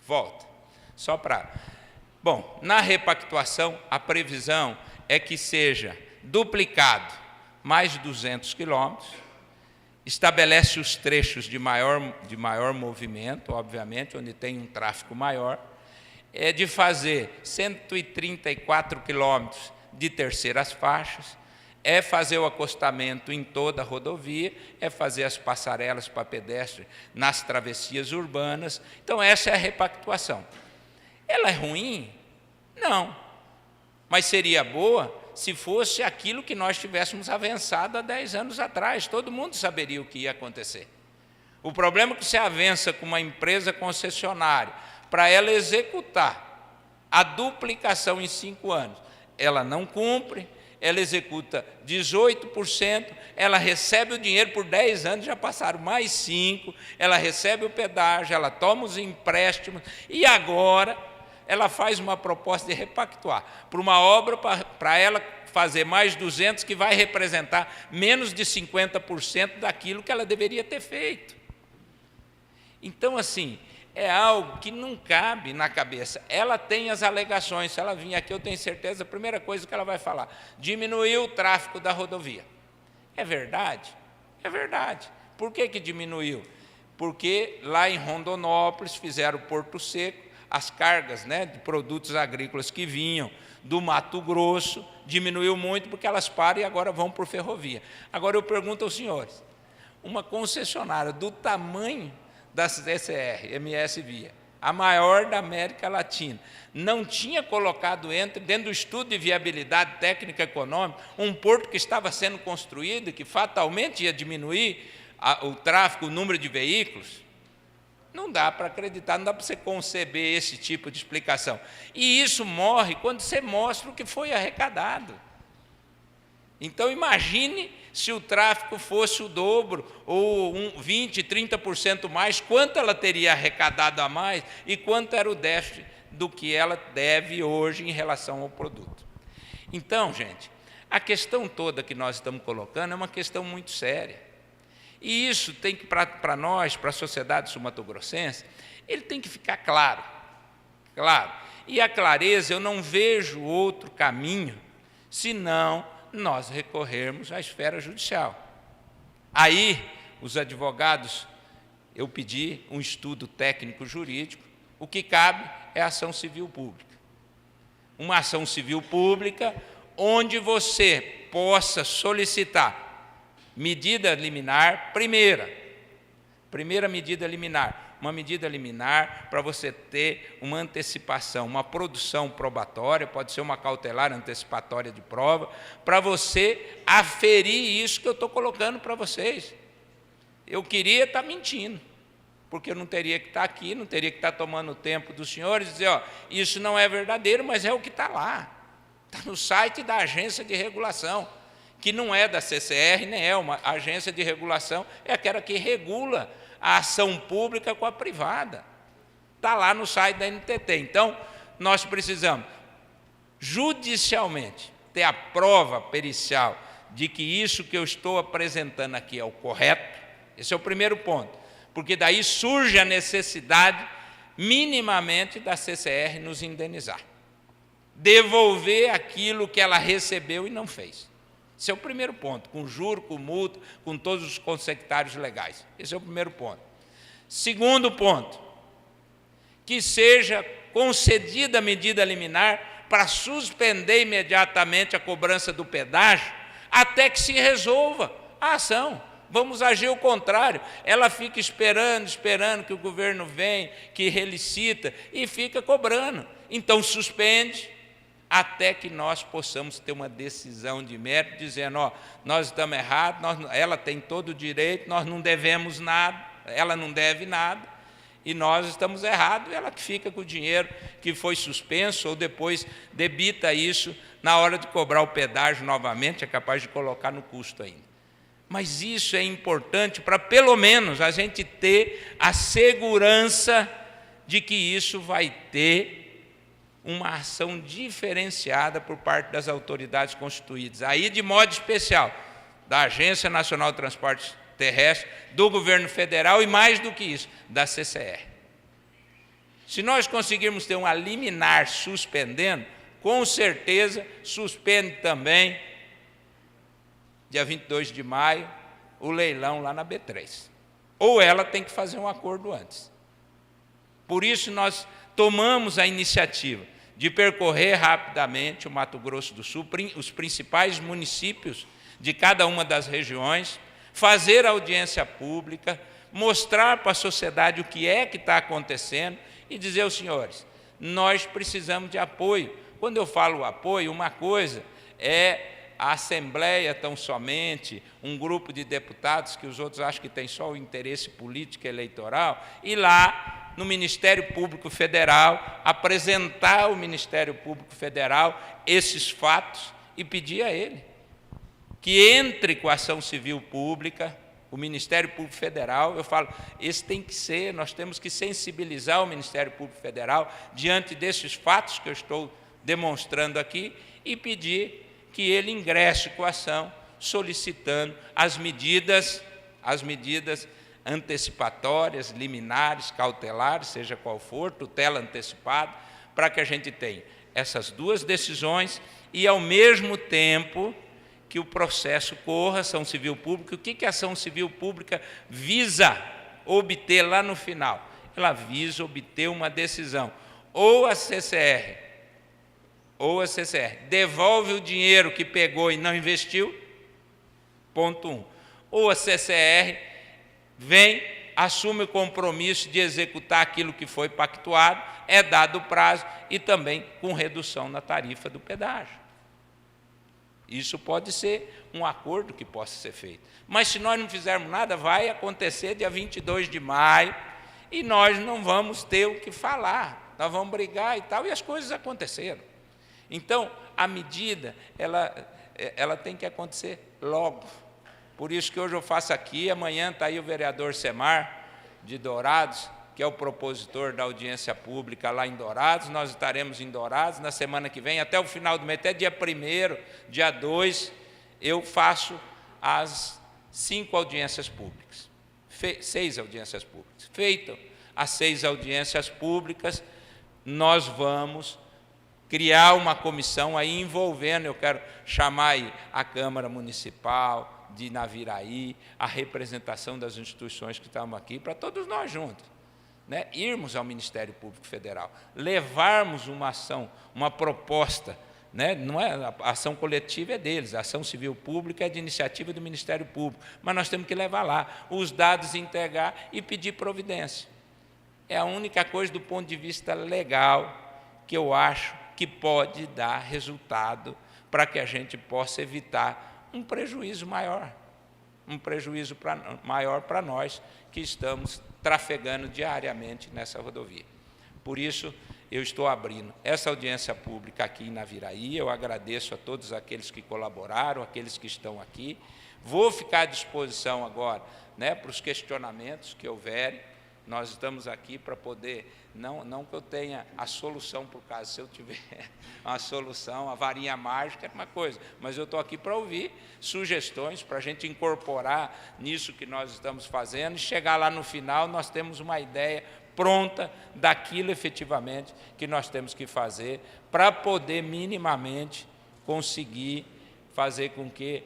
Volta, só para... Bom, na repactuação, a previsão é que seja duplicado mais de 200 quilômetros, estabelece os trechos de maior movimento, obviamente, onde tem um tráfego maior, é de fazer 134 quilômetros de terceiras faixas, é fazer o acostamento em toda a rodovia, é fazer as passarelas para pedestre nas travessias urbanas. Então, essa é a repactuação. Ela é ruim? Não. Mas seria boa se fosse aquilo que nós tivéssemos avançado há 10 anos atrás. Todo mundo saberia o que ia acontecer. O problema é que você avança com uma empresa concessionária para ela executar a duplicação em 5 anos. Ela não cumpre, ela executa 18%, ela recebe o dinheiro por 10 anos, já passaram mais 5, ela recebe o pedágio, ela toma os empréstimos, e agora ela faz uma proposta de repactuar para uma obra para ela fazer mais 200, que vai representar menos de 50% daquilo que ela deveria ter feito. Então, assim, é algo que não cabe na cabeça. Ela tem as alegações, se ela vir aqui, eu tenho certeza, a primeira coisa que ela vai falar, diminuiu o tráfego da rodovia. É verdade? É verdade. Por que diminuiu? Porque lá em Rondonópolis fizeram o Porto Seco, as cargas, né, de produtos agrícolas que vinham do Mato Grosso, diminuiu muito porque elas param e agora vão por ferrovia. Agora eu pergunto aos senhores, uma concessionária do tamanho da CCR, MS Via, a maior da América Latina, não tinha colocado dentro do estudo de viabilidade técnica e econômica um porto que estava sendo construído, que fatalmente ia diminuir o tráfego, o número de veículos? Não dá para acreditar, não dá para você conceber esse tipo de explicação. E isso morre quando você mostra o que foi arrecadado. Então, imagine se o tráfego fosse o dobro, ou 20%, 30% mais, quanto ela teria arrecadado a mais e quanto era o déficit do que ela deve hoje em relação ao produto. Então, gente, a questão toda que nós estamos colocando é uma questão muito séria. E isso tem que, para nós, para a sociedade sul-mato-grossense, ele tem que ficar claro. Claro. E a clareza, eu não vejo outro caminho, senão nós recorrermos à esfera judicial. Aí, os advogados, eu pedi um estudo técnico-jurídico, o que cabe é a ação civil pública. Uma ação civil pública onde você possa solicitar medida liminar, primeira medida liminar, uma medida liminar para você ter uma antecipação, uma produção probatória, pode ser uma cautelar antecipatória de prova, para você aferir isso que eu estou colocando para vocês. eu queria estar mentindo, porque eu não teria que estar aqui, não teria que estar tomando o tempo dos senhores e dizer, ó, isso não é verdadeiro, mas é o que está lá. Está no site da agência de regulação, que não é da CCR, nem é uma agência de regulação, é aquela que regula a ação pública com a privada. Está lá no site da NTT. Então, nós precisamos, judicialmente, ter a prova pericial de que isso que eu estou apresentando aqui é o correto. Esse é o primeiro ponto, porque daí surge a necessidade, minimamente, da CCR nos indenizar. Devolver aquilo que ela recebeu e não fez. Esse é o primeiro ponto, com juro, com multa, com todos os consectários legais. Esse é o primeiro ponto. Segundo ponto, que seja concedida a medida liminar para suspender imediatamente a cobrança do pedágio até que se resolva a ação. Vamos agir ao contrário. Ela fica esperando que o governo venha, que relicita e fica cobrando. Então suspende até que nós possamos ter uma decisão de mérito dizendo, ó, nós estamos errados, ela tem todo o direito, nós não devemos nada, ela não deve nada, e nós estamos errados, ela que fica com o dinheiro que foi suspenso, ou depois debita isso na hora de cobrar o pedágio novamente, é capaz de colocar no custo ainda. Mas isso é importante para, pelo menos, a gente ter a segurança de que isso vai ter uma ação diferenciada por parte das autoridades constituídas. Aí, de modo especial, da Agência Nacional de Transportes Terrestres, do governo federal e, mais do que isso, da CCR. Se nós conseguirmos ter uma liminar suspendendo, com certeza suspende também, dia 22 de maio, o leilão lá na B3. Ou ela tem que fazer um acordo antes. Por isso nós tomamos a iniciativa de percorrer rapidamente o Mato Grosso do Sul, os principais municípios de cada uma das regiões, fazer audiência pública, mostrar para a sociedade o que é que está acontecendo e dizer aos senhores, nós precisamos de apoio. Quando eu falo apoio, uma coisa é a Assembleia tão somente, um grupo de deputados que os outros acham que tem só o interesse político e eleitoral, e lá no Ministério Público Federal, apresentar ao Ministério Público Federal esses fatos e pedir a ele que entre com a ação civil pública, o Ministério Público Federal, eu falo, esse tem que ser, nós temos que sensibilizar o Ministério Público Federal diante desses fatos que eu estou demonstrando aqui e pedir que ele ingresse com a ação, solicitando as medidas antecipatórias, liminares, cautelares, seja qual for, tutela antecipada, para que a gente tenha essas duas decisões e, ao mesmo tempo, que o processo corra, ação civil pública. O que a ação civil pública visa obter lá no final? Ela visa obter uma decisão. Ou a CCR devolve o dinheiro que pegou e não investiu, ponto 1. Ou a CCR vem, assume o compromisso de executar aquilo que foi pactuado, é dado o prazo e também com redução na tarifa do pedágio. Isso pode ser um acordo que possa ser feito. Mas se nós não fizermos nada, vai acontecer dia 22 de maio e nós não vamos ter o que falar. Nós vamos brigar e tal, e as coisas aconteceram. Então, a medida, ela tem que acontecer logo. Por isso que hoje eu faço aqui, amanhã está aí o vereador Semar, de Dourados, que é o propositor da audiência pública lá em Dourados, nós estaremos em Dourados na semana que vem, até o final do mês, até dia 1º, dia 2, eu faço as 5 audiências públicas, 6 audiências públicas. Feito as 6 audiências públicas, nós vamos criar uma comissão aí envolvendo, eu quero chamar aí a Câmara Municipal de Naviraí, a representação das instituições que estamos aqui, para todos nós juntos. Né, irmos ao Ministério Público Federal, levarmos uma ação, uma proposta, né, não é, a ação coletiva é deles, a ação civil pública é de iniciativa do Ministério Público, mas nós temos que levar lá os dados, entregar e pedir providência. É a única coisa do ponto de vista legal que eu acho que pode dar resultado para que a gente possa evitar um prejuízo maior. um prejuízo maior para nós que estamos trafegando diariamente nessa rodovia. Por isso, eu estou abrindo essa audiência pública aqui em Naviraí. Eu agradeço a todos aqueles que colaboraram, aqueles que estão aqui. Vou ficar à disposição agora, né, para os questionamentos que houverem. Nós estamos aqui para poder, não que eu tenha a solução para o caso, se eu tiver uma solução, a varinha mágica é uma coisa, mas eu estou aqui para ouvir sugestões, para a gente incorporar nisso que nós estamos fazendo e chegar lá no final, nós temos uma ideia pronta daquilo efetivamente que nós temos que fazer para poder minimamente conseguir fazer com que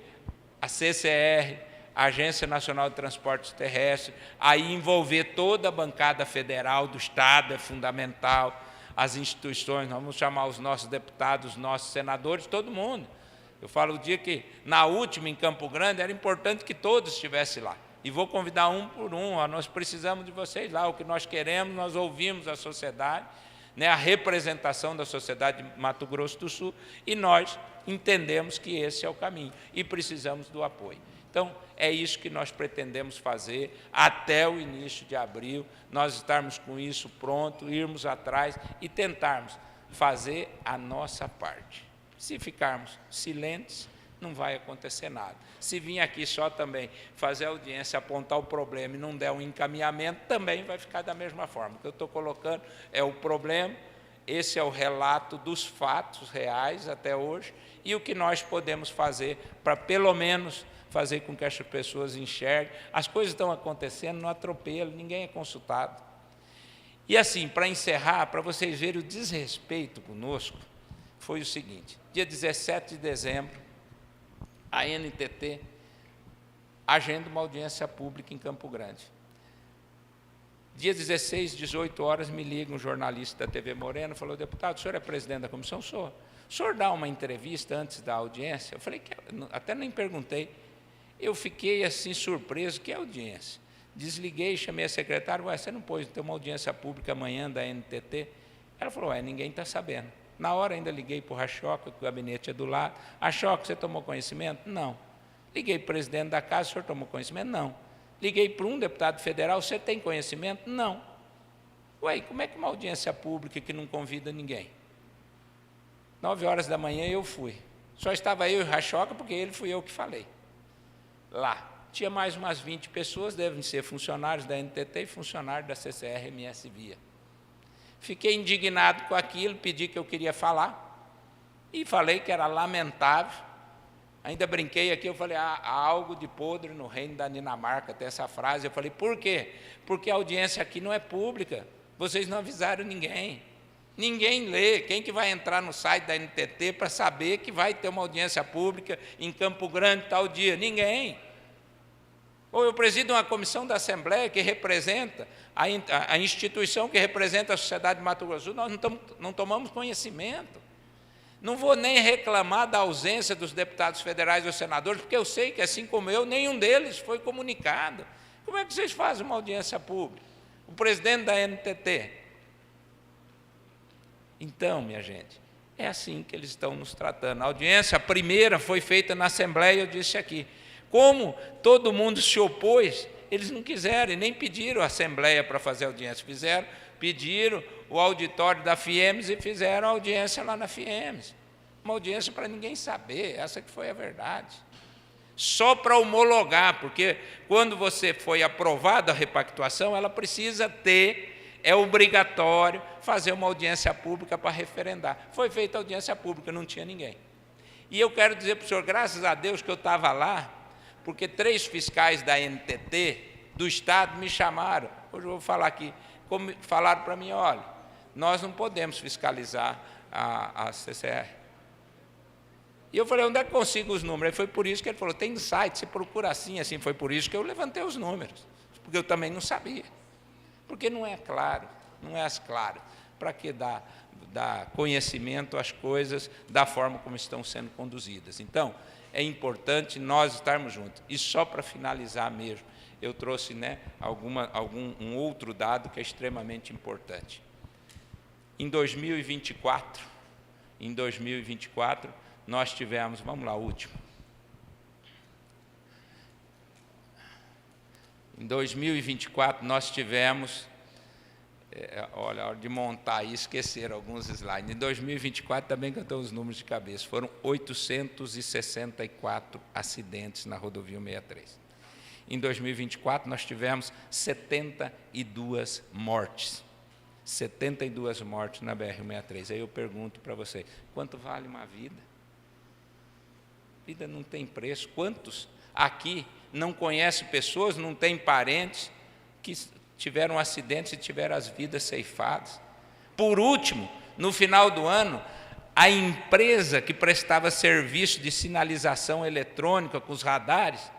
a CCR, a Agência Nacional de Transportes Terrestres, aí envolver toda a bancada federal do Estado, é fundamental, as instituições, nós vamos chamar os nossos deputados, os nossos senadores, todo mundo. Eu falo o dia que, na última, em Campo Grande, era importante que todos estivessem lá. E vou convidar um por um, ó, nós precisamos de vocês lá, o que nós queremos, nós ouvimos a sociedade, né, a representação da sociedade de Mato Grosso do Sul, e nós entendemos que esse é o caminho, e precisamos do apoio. Então, é isso que nós pretendemos fazer até o início de abril, nós estarmos com isso pronto, irmos atrás e tentarmos fazer a nossa parte. Se ficarmos silentes, não vai acontecer nada. Se vir aqui só também fazer audiência, apontar o problema e não der um encaminhamento, também vai ficar da mesma forma. O que eu estou colocando é o problema, esse é o relato dos fatos reais até hoje, e o que nós podemos fazer para, pelo menos, fazer com que as pessoas enxerguem. As coisas estão acontecendo no atropelo, ninguém é consultado. E assim, para encerrar, para vocês verem o desrespeito conosco, foi o seguinte: dia 17 de dezembro, a NTT agenda uma audiência pública em Campo Grande. Dia 16, 18 horas, me liga um jornalista da TV Moreno, falou: deputado, o senhor é presidente da comissão? Sou. O senhor dá uma entrevista antes da audiência? Eu falei, até nem perguntei. Eu fiquei assim surpreso, que audiência? Desliguei, chamei a secretária, você não pôs ter uma audiência pública amanhã da NTT? Ela falou, ninguém está sabendo. Na hora ainda liguei para o Rachoca, que o gabinete é do lado. Rachoca, você tomou conhecimento? Não. Liguei para o presidente da casa, o senhor tomou conhecimento? Não. Liguei para um deputado federal, você tem conhecimento? Não. Ué, como é que uma audiência pública que não convida ninguém? 9 horas da manhã eu fui. Só estava eu e o Rachoca, porque ele fui eu que falei. Lá. Tinha mais umas 20 pessoas, devem ser funcionários da NTT e funcionários da CCR-MS Via. Fiquei indignado com aquilo, pedi que eu queria falar, e falei que era lamentável. Ainda brinquei aqui, eu falei, há algo de podre no reino da Dinamarca, até essa frase. Eu falei, por quê? Porque a audiência aqui não é pública, vocês não avisaram ninguém. Ninguém lê. Quem que vai entrar no site da NTT para saber que vai ter uma audiência pública em Campo Grande tal dia? Ninguém. Ou eu presido uma comissão da Assembleia que representa a instituição que representa a sociedade de Mato Grosso do Sul, nós não tomamos conhecimento. Não vou nem reclamar da ausência dos deputados federais ou senadores, porque eu sei que, assim como eu, nenhum deles foi comunicado. Como é que vocês fazem uma audiência pública? O presidente da NTT. Então, minha gente, é assim que eles estão nos tratando. A audiência, a primeira, foi feita na Assembleia, eu disse aqui. Como todo mundo se opôs, eles não quiseram e nem pediram a Assembleia para fazer audiência. Pediram o auditório da FIEMES e fizeram a audiência lá na FIEMES. Uma audiência para ninguém saber, essa que foi a verdade. Só para homologar, porque quando você foi aprovada a repactuação, ela precisa ter, é obrigatório, fazer uma audiência pública para referendar. Foi feita a audiência pública, não tinha ninguém. E eu quero dizer para o senhor, graças a Deus que eu estava lá, porque 3 fiscais da NTT, do Estado, me chamaram. Hoje eu vou falar aqui. Falaram para mim, olha, nós não podemos fiscalizar a CCR. E eu falei, onde é que consigo os números? E foi por isso que ele falou, tem site, você procura assim, assim. Foi por isso que eu levantei os números, porque eu também não sabia. Porque não é claro, não é as claras. Para que dar conhecimento às coisas da forma como estão sendo conduzidas? Então, é importante nós estarmos juntos. E só para finalizar mesmo, eu trouxe, né, um outro dado que é extremamente importante. Em 2024, nós tivemos, vamos lá, o último. Em 2024, nós tivemos, olha, a hora de montar e esquecer alguns slides. Em 2024, também que eu estou os números de cabeça, foram 864 acidentes na rodovia 63. Em 2024, nós tivemos 72 mortes. 72 mortes na BR-63. Aí eu pergunto para você, quanto vale uma vida? Vida não tem preço. Quantos aqui não conhecem pessoas, não têm parentes que tiveram acidentes e tiveram as vidas ceifadas? Por último, no final do ano, a empresa que prestava serviço de sinalização eletrônica com os radares,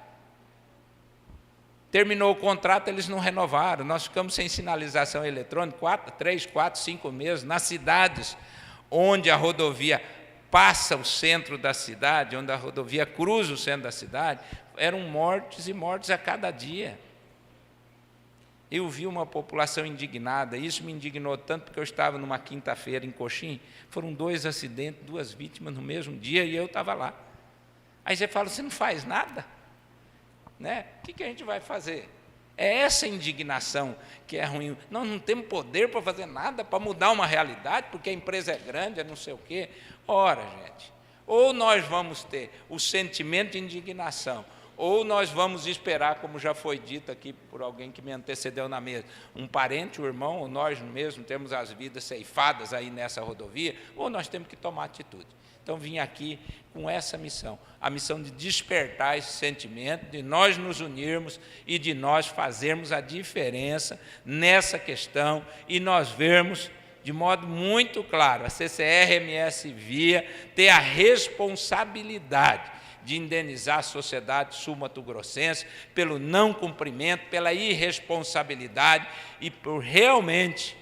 terminou o contrato, eles não renovaram. Nós ficamos sem sinalização eletrônica 3, 4, 5 meses, nas cidades onde a rodovia passa o centro da cidade, onde a rodovia cruza o centro da cidade, eram mortes e mortes a cada dia. Eu vi uma população indignada, isso me indignou tanto porque eu estava numa quinta-feira em Coxim, foram 2 acidentes, 2 vítimas no mesmo dia e eu estava lá. Aí você fala, você não faz nada? Né? O que a gente vai fazer? É essa indignação que é ruim. Nós não temos poder para fazer nada, para mudar uma realidade, porque a empresa é grande, é não sei o quê. Ora, gente, ou nós vamos ter o sentimento de indignação, ou nós vamos esperar, como já foi dito aqui por alguém que me antecedeu na mesa, um parente, um irmão, ou nós mesmos temos as vidas ceifadas aí nessa rodovia, ou nós temos que tomar atitude. Então, vim aqui com essa missão, a missão de despertar esse sentimento, de nós nos unirmos e de nós fazermos a diferença nessa questão e nós vermos de modo muito claro a CCR-MS Via ter a responsabilidade de indenizar a sociedade sul-mato-grossense pelo não cumprimento, pela irresponsabilidade e por realmente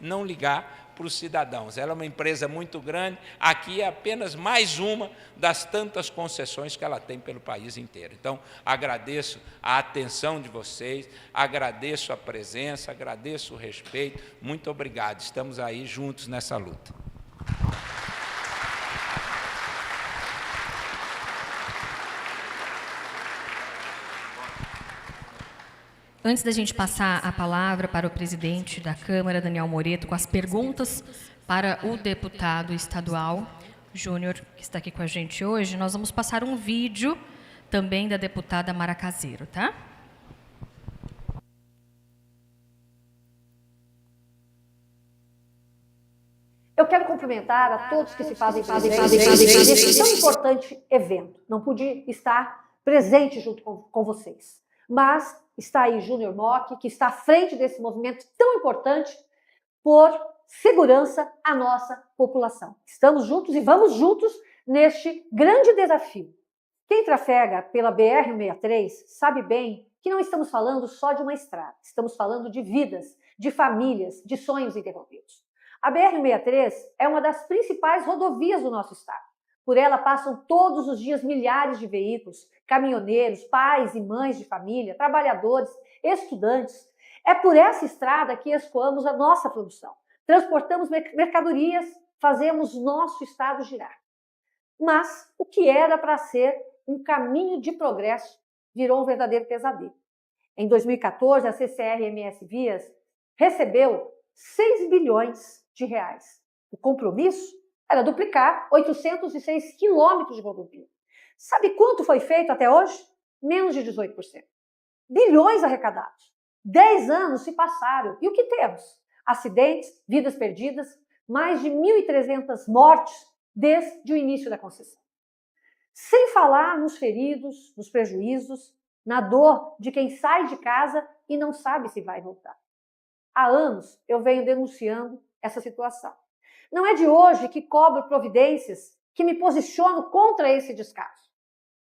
não ligar para os cidadãos. Ela é uma empresa muito grande, aqui é apenas mais uma das tantas concessões que ela tem pelo país inteiro. Então, agradeço a atenção de vocês, agradeço a presença, agradeço o respeito, muito obrigado, estamos aí juntos nessa luta. Antes da gente passar a palavra para o presidente da Câmara, Daniel Moreto, com as perguntas para o deputado estadual Júnior, que está aqui com a gente hoje, nós vamos passar um vídeo também da deputada Mara Caseiro, tá? Eu quero cumprimentar a todos que se fazem nesse tão importante evento. Não pude estar presente junto com vocês, mas está aí Júnior Mock, que está à frente desse movimento tão importante por segurança à nossa população. Estamos juntos e vamos juntos neste grande desafio. Quem trafega pela BR-63 sabe bem que não estamos falando só de uma estrada, estamos falando de vidas, de famílias, de sonhos interrompidos. A BR-63 é uma das principais rodovias do nosso estado. Por ela passam todos os dias milhares de veículos, caminhoneiros, pais e mães de família, trabalhadores, estudantes. É por essa estrada que escoamos a nossa produção. Transportamos mercadorias, fazemos nosso estado girar. Mas o que era para ser um caminho de progresso virou um verdadeiro pesadelo. Em 2014, a CCR-MS Vias recebeu 6 bilhões de reais. O compromisso era duplicar 806 quilômetros de rodovia. Sabe quanto foi feito até hoje? Menos de 18%. Bilhões arrecadados. 10 anos se passaram. E o que temos? Acidentes, vidas perdidas, mais de 1.300 mortes desde o início da concessão. Sem falar nos feridos, nos prejuízos, na dor de quem sai de casa e não sabe se vai voltar. Há anos eu venho denunciando essa situação. Não é de hoje que cobro providências, que me posiciono contra esse descaso.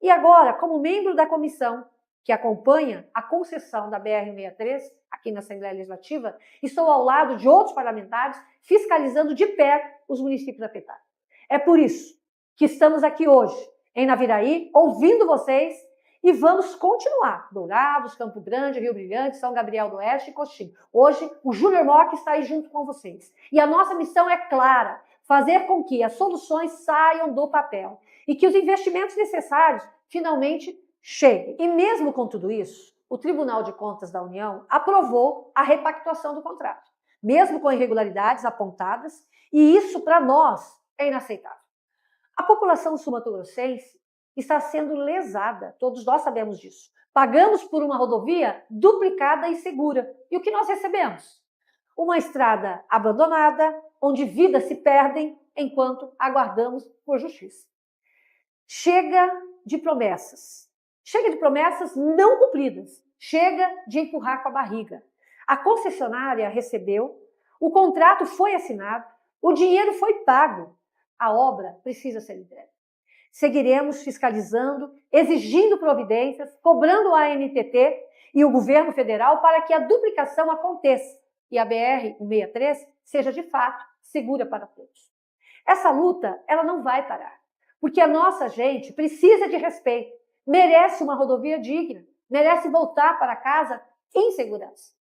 E agora, como membro da comissão que acompanha a concessão da BR-63 aqui na Assembleia Legislativa, estou ao lado de outros parlamentares fiscalizando de perto os municípios afetados. É por isso que estamos aqui hoje, em Naviraí, ouvindo vocês e vamos continuar. Dourados, Campo Grande, Rio Brilhante, São Gabriel do Oeste e Coxim. Hoje, o Júnior Mock está aí junto com vocês. E a nossa missão é clara, fazer com que as soluções saiam do papel e que os investimentos necessários finalmente cheguem. E mesmo com tudo isso, o Tribunal de Contas da União aprovou a repactuação do contrato, mesmo com irregularidades apontadas, e isso, para nós, é inaceitável. A população sul-mato-grossense está sendo lesada, todos nós sabemos disso. Pagamos por uma rodovia duplicada e segura. E o que nós recebemos? Uma estrada abandonada, onde vidas se perdem enquanto aguardamos por justiça. Chega de promessas. Chega de promessas não cumpridas. Chega de empurrar com a barriga. A concessionária recebeu, o contrato foi assinado, o dinheiro foi pago. A obra precisa ser entregue. Seguiremos fiscalizando, exigindo providências, cobrando a ANTT e o governo federal para que a duplicação aconteça e a BR-163 seja, de fato, segura para todos. Essa luta, ela não vai parar, porque a nossa gente precisa de respeito, merece uma rodovia digna, merece voltar para casa em segurança.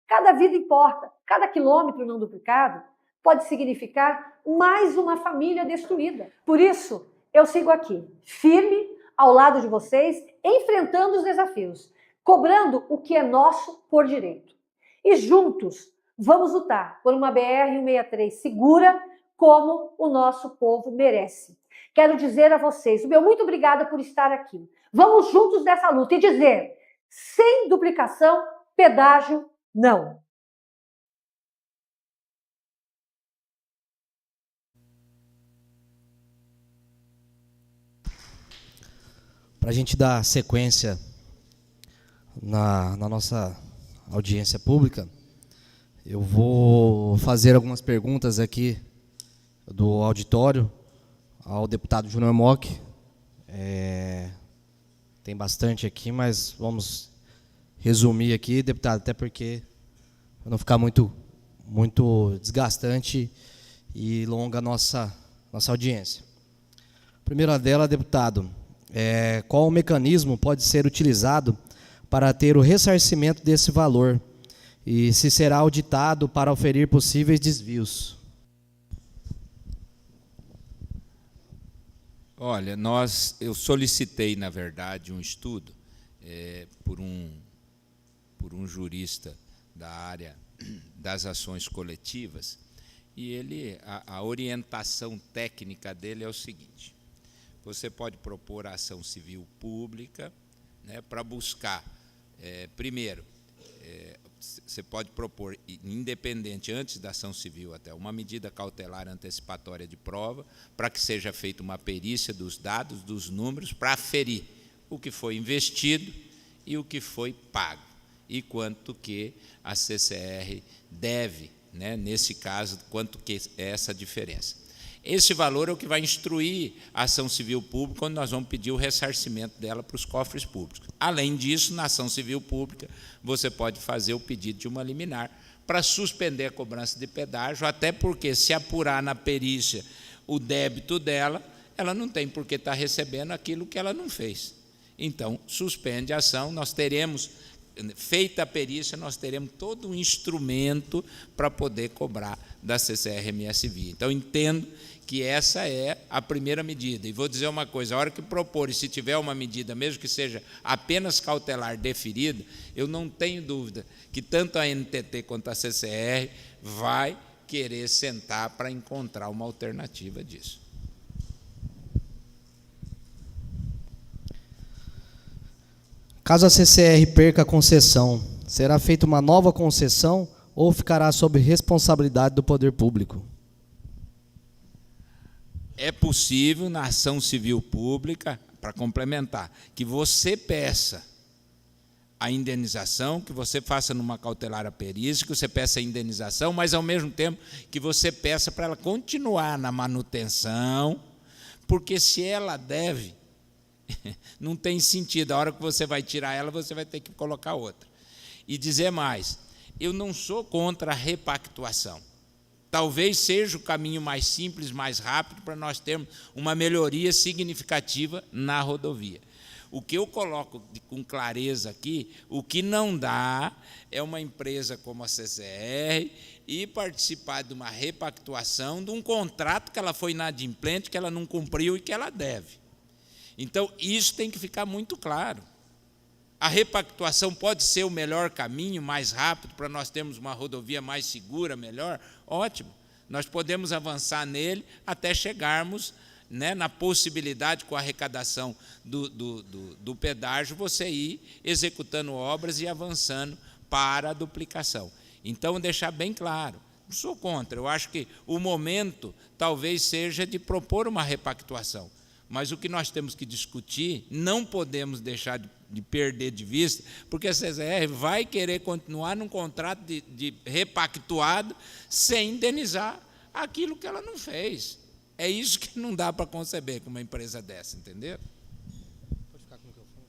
Cada vida importa, cada quilômetro não duplicado pode significar mais uma família destruída. Por isso, eu sigo aqui, firme, ao lado de vocês, enfrentando os desafios, cobrando o que é nosso por direito. E juntos, vamos lutar por uma BR-163 segura, como o nosso povo merece. Quero dizer a vocês, o meu muito obrigada por estar aqui. Vamos juntos nessa luta e dizer, sem duplicação, pedágio, não. Para a gente dar sequência na nossa audiência pública, eu vou fazer algumas perguntas aqui do auditório ao deputado Júnior Mock. Tem bastante aqui, mas vamos resumir aqui, deputado, até porque para não ficar muito desgastante e longa a nossa audiência. A primeira dela, deputado, qual o mecanismo pode ser utilizado para ter o ressarcimento desse valor e se será auditado para oferir possíveis desvios? Olha, eu solicitei, na verdade, um estudo por um jurista da área das ações coletivas, e a orientação técnica dele é o seguinte: você pode propor a ação civil pública, né, para buscar, primeiro, você pode propor, independente, antes da ação civil até, uma medida cautelar antecipatória de prova, para que seja feita uma perícia dos dados, dos números, para aferir o que foi investido e o que foi pago, e quanto que a CCR deve, né, nesse caso, quanto que é essa diferença. Esse valor é o que vai instruir a ação civil pública, quando nós vamos pedir o ressarcimento dela para os cofres públicos. Além disso, na ação civil pública, você pode fazer o pedido de uma liminar para suspender a cobrança de pedágio, até porque, se apurar na perícia o débito dela, ela não tem por que estar recebendo aquilo que ela não fez. Então, suspende a ação, nós teremos, feita a perícia, nós teremos todo um instrumento para poder cobrar da CCR-MS Via. Então, entendo que essa é a primeira medida. E vou dizer uma coisa, a hora que propor, e se tiver uma medida, mesmo que seja apenas cautelar deferida, eu não tenho dúvida que tanto a NTT quanto a CCR vai querer sentar para encontrar uma alternativa disso. Caso a CCR perca a concessão, será feita uma nova concessão ou ficará sob responsabilidade do poder público? É possível, na ação civil pública, para complementar, que você peça a indenização, que você faça numa cautelar a perícia, que você peça a indenização, mas, ao mesmo tempo, que você peça para ela continuar na manutenção, porque, se ela deve, não tem sentido. A hora que você vai tirar ela, você vai ter que colocar outra. E dizer mais, eu não sou contra a repactuação. Talvez seja o caminho mais simples, mais rápido, para nós termos uma melhoria significativa na rodovia. O que eu coloco com clareza aqui, o que não dá é uma empresa como a CCR e participar de uma repactuação de um contrato que ela foi inadimplente, que ela não cumpriu e que ela deve. Então, isso tem que ficar muito claro. A repactuação pode ser o melhor caminho, mais rápido, para nós termos uma rodovia mais segura, melhor? Ótimo. Nós podemos avançar nele até chegarmos, né, na possibilidade, com a arrecadação do pedágio, você ir executando obras e avançando para a duplicação. Então, deixar bem claro, não sou contra, eu acho que o momento talvez seja de propor uma repactuação, mas o que nós temos que discutir, não podemos deixar de perder de vista, porque a CCR vai querer continuar num contrato de repactuado sem indenizar aquilo que ela não fez. É isso que não dá para conceber com uma empresa dessa, entendeu? Pode ficar com o microfone.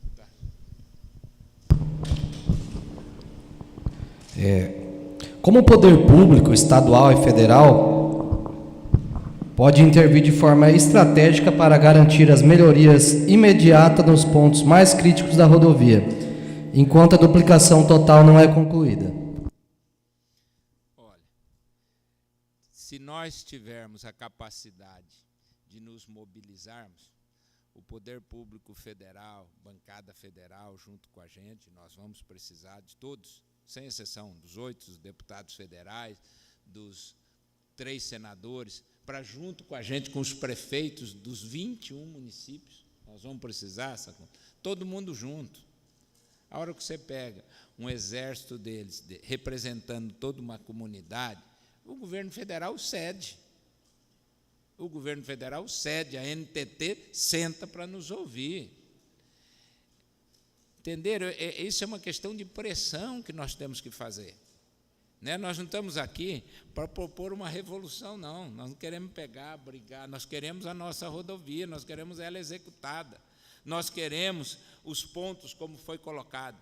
Como o poder público, estadual e federal, pode intervir de forma estratégica para garantir as melhorias imediatas nos pontos mais críticos da rodovia, enquanto a duplicação total não é concluída? Olha, se nós tivermos a capacidade de nos mobilizarmos, o poder público federal, bancada federal, junto com a gente, nós vamos precisar de todos, sem exceção, dos 8 deputados federais, dos 3 senadores, para junto com a gente, com os prefeitos dos 21 municípios, nós vamos precisar, todo mundo junto. A hora que você pega um exército deles, representando toda uma comunidade, o governo federal cede. O governo federal cede, a NTT senta para nos ouvir. Entenderam? Isso é uma questão de pressão que nós temos que fazer. Né? Nós não estamos aqui para propor uma revolução, não. Nós não queremos pegar, brigar, nós queremos a nossa rodovia, nós queremos ela executada. Nós queremos os pontos, como foi colocado,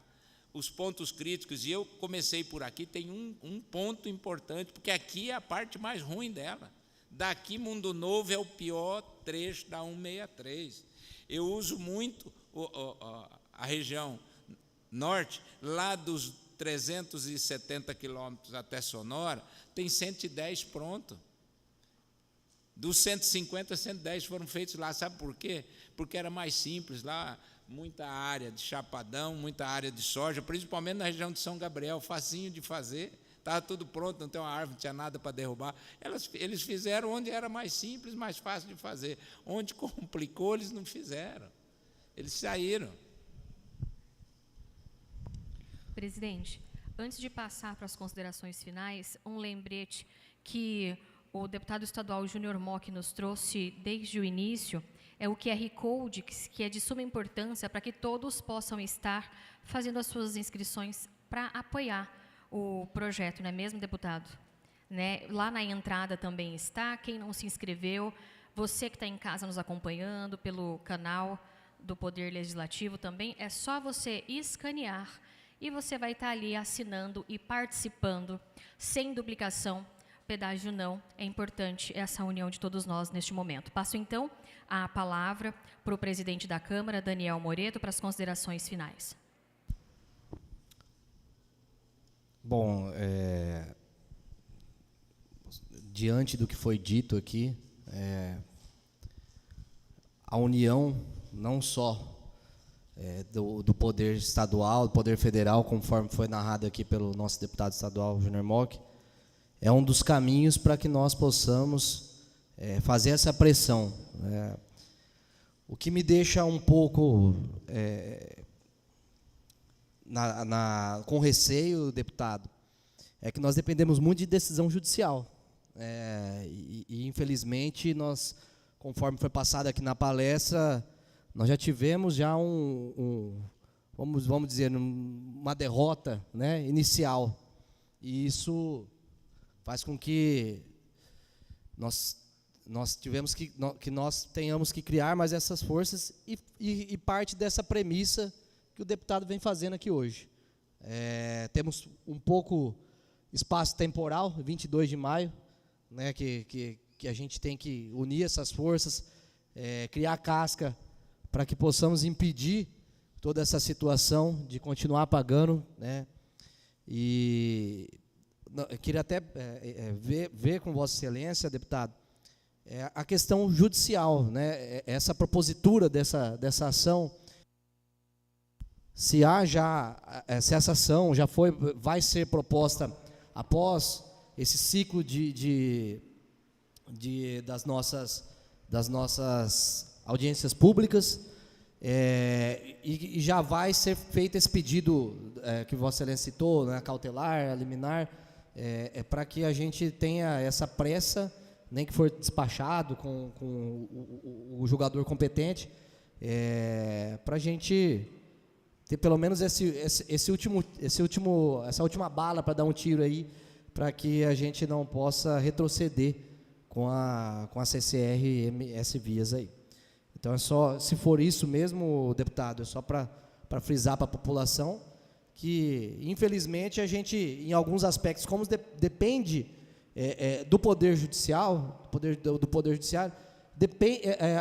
os pontos críticos, e eu comecei por aqui, tem um ponto importante, porque aqui é a parte mais ruim dela. Daqui, Mundo Novo, é o pior trecho da 163. Eu uso muito a região norte, lá dos 370 quilômetros até Sonora, tem 110 pronto. Dos 150, 110 foram feitos lá. Sabe por quê? Porque era mais simples lá, muita área de chapadão, muita área de soja, principalmente na região de São Gabriel, facinho de fazer, estava tudo pronto, não tem uma árvore, não tinha nada para derrubar. Eles fizeram onde era mais simples, mais fácil de fazer. Onde complicou, eles não fizeram. Eles saíram. Presidente, antes de passar para as considerações finais, um lembrete que o deputado estadual Júnior Mock nos trouxe desde o início, é o QR Code, que é de suma importância para que todos possam estar fazendo as suas inscrições para apoiar o projeto, não é mesmo, deputado? Né? Lá na entrada também está, quem não se inscreveu, você que está em casa nos acompanhando pelo canal do Poder Legislativo também, é só você escanear e você vai estar ali assinando e participando, sem duplicação, pedágio não. É importante essa união de todos nós neste momento. Passo, então, a palavra para o presidente da Câmara, Daniel Moreto, para as considerações finais. Bom, diante do que foi dito aqui, a união não só do poder estadual, do poder federal, conforme foi narrado aqui pelo nosso deputado estadual, Júnior Mock, é um dos caminhos para que nós possamos fazer essa pressão. O que me deixa um pouco com receio, deputado, é que nós dependemos muito de decisão judicial. E infelizmente, nós, conforme foi passado aqui na palestra, nós já tivemos vamos dizer, uma derrota, né, inicial. E isso faz com que nós tenhamos que criar mais essas forças e parte dessa premissa que o deputado vem fazendo aqui hoje. Temos um pouco espaço temporal, 22 de maio, né, que a gente tem que unir essas forças, criar casca para que possamos impedir toda essa situação de continuar pagando, né? E eu queria até ver com Vossa Excelência, deputado, a questão judicial, né? Essa propositura dessa ação se essa ação vai ser proposta após esse ciclo das nossas audiências públicas, e já vai ser feito esse pedido que Vossa Excelência citou, né, cautelar, liminar, para que a gente tenha essa pressa, nem que for despachado com o julgador competente, para a gente ter pelo menos essa última bala para dar um tiro aí, para que a gente não possa retroceder com a CCR MS Vias aí. Então é só, se for isso mesmo, deputado, é só para frisar para a população que, infelizmente, a gente, em alguns aspectos, como depende do Poder Judicial, do Poder Judiciário,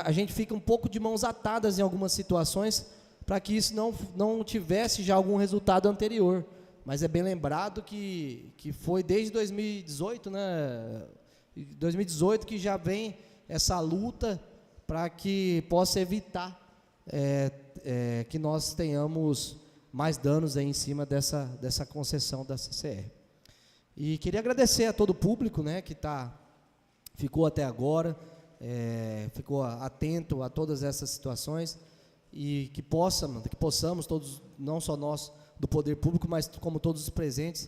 a gente fica um pouco de mãos atadas em algumas situações, para que isso não tivesse já algum resultado anterior. Mas é bem lembrado que foi desde 2018, né? 2018 que já vem essa luta para que possa evitar que nós tenhamos mais danos aí em cima dessa concessão da CCR. E queria agradecer a todo o público, né, que ficou até agora, ficou atento a todas essas situações, e que possamos todos, não só nós do poder público, mas como todos os presentes,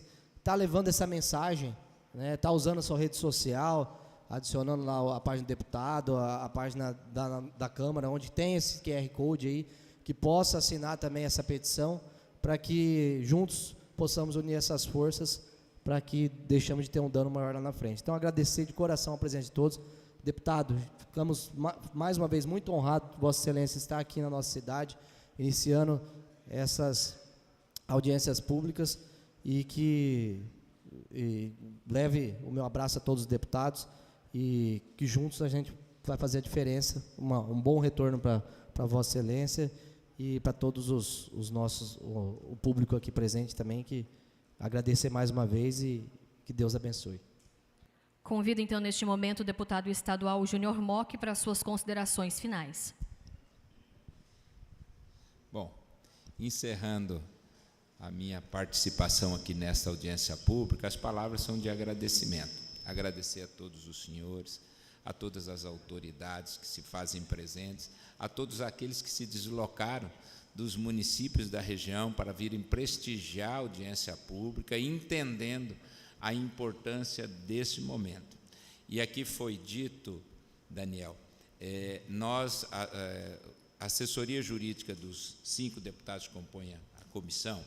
levando essa mensagem, né, usando a sua rede social, adicionando lá a página do deputado, a página da Câmara, onde tem esse QR Code aí, que possa assinar também essa petição, para que juntos possamos unir essas forças, para que deixemos de ter um dano maior lá na frente. Então, agradecer de coração a presença de todos. Deputado, ficamos mais uma vez muito honrados, Vossa Excelência estar aqui na nossa cidade, iniciando essas audiências públicas, e que leve o meu abraço a todos os deputados, e que juntos a gente vai fazer a diferença, um bom retorno para Vossa Excelência e para todos os nossos, o público aqui presente também, que agradecer mais uma vez e que Deus abençoe. Convido, então, neste momento, o deputado estadual Júnior Mock para suas considerações finais. Bom, encerrando a minha participação aqui nesta audiência pública, as palavras são de agradecimento. Agradecer a todos os senhores, a todas as autoridades que se fazem presentes, a todos aqueles que se deslocaram dos municípios da região para virem prestigiar a audiência pública, entendendo a importância desse momento. E aqui foi dito, Daniel, a assessoria jurídica dos 5 deputados que compõem a comissão,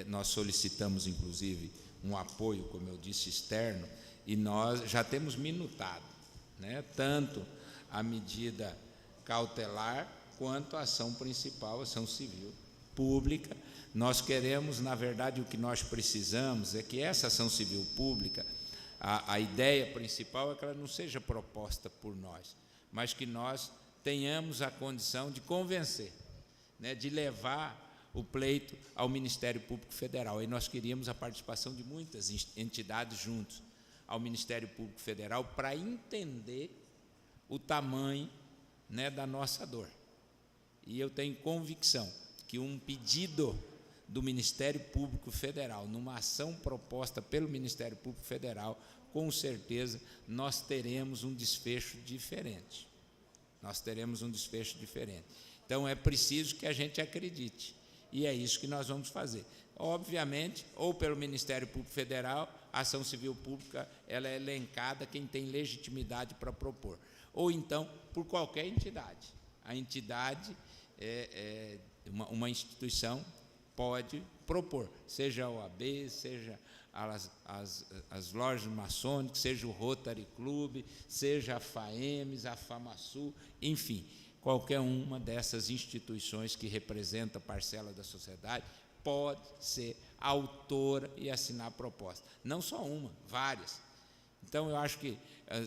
nós solicitamos, inclusive, um apoio, como eu disse, externo, e nós já temos minutado, né, tanto a medida cautelar quanto a ação principal, a ação civil pública. Nós queremos, na verdade, o que nós precisamos é que essa ação civil pública, a ideia principal é que ela não seja proposta por nós, mas que nós tenhamos a condição de convencer, né, de levar o pleito ao Ministério Público Federal. E nós queríamos a participação de muitas entidades juntos ao Ministério Público Federal para entender o tamanho, né, da nossa dor. E eu tenho convicção que um pedido do Ministério Público Federal, numa ação proposta pelo Ministério Público Federal, com certeza nós teremos um desfecho diferente. Nós teremos um desfecho diferente. Então, é preciso que a gente acredite, e é isso que nós vamos fazer. Obviamente, ou pelo Ministério Público Federal, a ação civil pública ela é elencada quem tem legitimidade para propor, ou então por qualquer entidade. A entidade, uma instituição pode propor, seja a OAB, seja as lojas maçônicas, seja o Rotary Club, seja a FAEMES, a FAMASUL, enfim, qualquer uma dessas instituições que representa parcela da sociedade pode ser autora e assinar a proposta. Não só uma, várias. Então, eu acho que,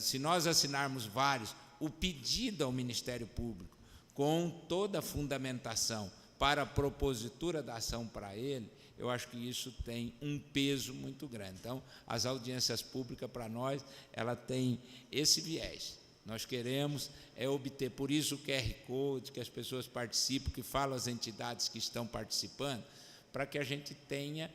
se nós assinarmos vários, o pedido ao Ministério Público, com toda a fundamentação para a propositura da ação para ele, eu acho que isso tem um peso muito grande. Então, as audiências públicas, para nós, ela tem esse viés, Nós queremos obter, por isso o QR Code, que as pessoas participam, que falam as entidades que estão participando, para que a gente tenha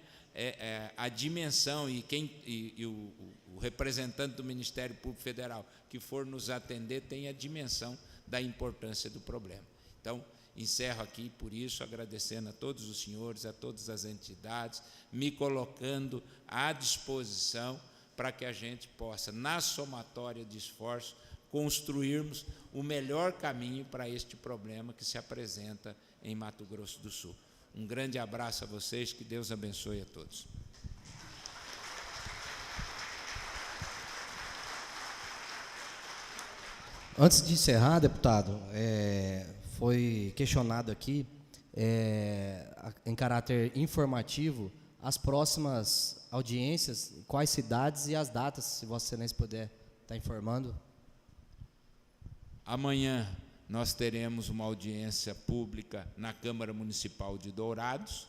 a dimensão e o representante do Ministério Público Federal que for nos atender tenha a dimensão da importância do problema. Então, encerro aqui, por isso, agradecendo a todos os senhores, a todas as entidades, me colocando à disposição para que a gente possa, na somatória de esforços, construirmos o melhor caminho para este problema que se apresenta em Mato Grosso do Sul. Um grande abraço a vocês, que Deus abençoe a todos. Antes de encerrar, deputado, foi questionado aqui, em caráter informativo, as próximas audiências, quais cidades e as datas, se Vossa Excelência puder estar informando. Amanhã nós teremos uma audiência pública na Câmara Municipal de Dourados,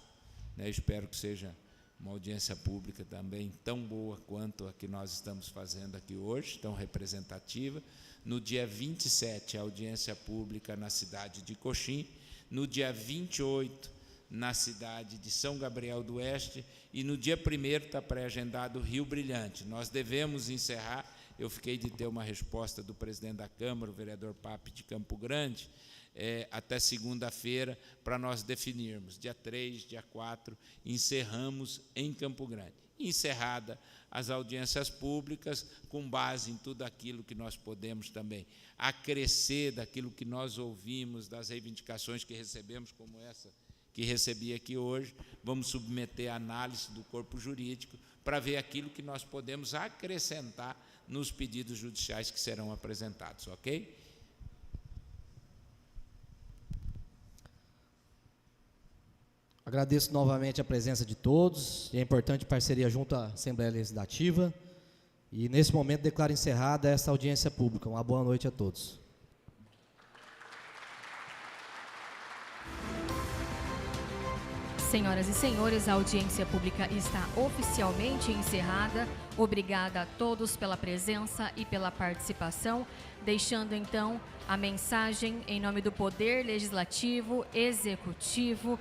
né? Espero que seja uma audiência pública também tão boa quanto a que nós estamos fazendo aqui hoje, tão representativa. No dia 27, a audiência pública na cidade de Coxim. No dia 28, na cidade de São Gabriel do Oeste. E no dia 1º está pré-agendado Rio Brilhante. Nós devemos encerrar. Eu fiquei de ter uma resposta do presidente da Câmara, o vereador Pape de Campo Grande, até segunda-feira, para nós definirmos. Dia 3, dia 4, encerramos em Campo Grande. Encerrada as audiências públicas, com base em tudo aquilo que nós podemos também acrescer daquilo que nós ouvimos, das reivindicações que recebemos, como essa que recebi aqui hoje, vamos submeter a análise do corpo jurídico para ver aquilo que nós podemos acrescentar nos pedidos judiciais que serão apresentados, ok? Agradeço novamente a presença de todos e a importante parceria junto à Assembleia Legislativa. E, nesse momento, declaro encerrada essa audiência pública. Uma boa noite a todos. Senhoras e senhores, a audiência pública está oficialmente encerrada. Obrigada a todos pela presença e pela participação, deixando então a mensagem em nome do Poder Legislativo, Executivo,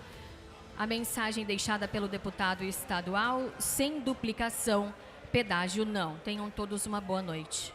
a mensagem deixada pelo deputado estadual: sem duplicação, pedágio não. Tenham todos uma boa noite.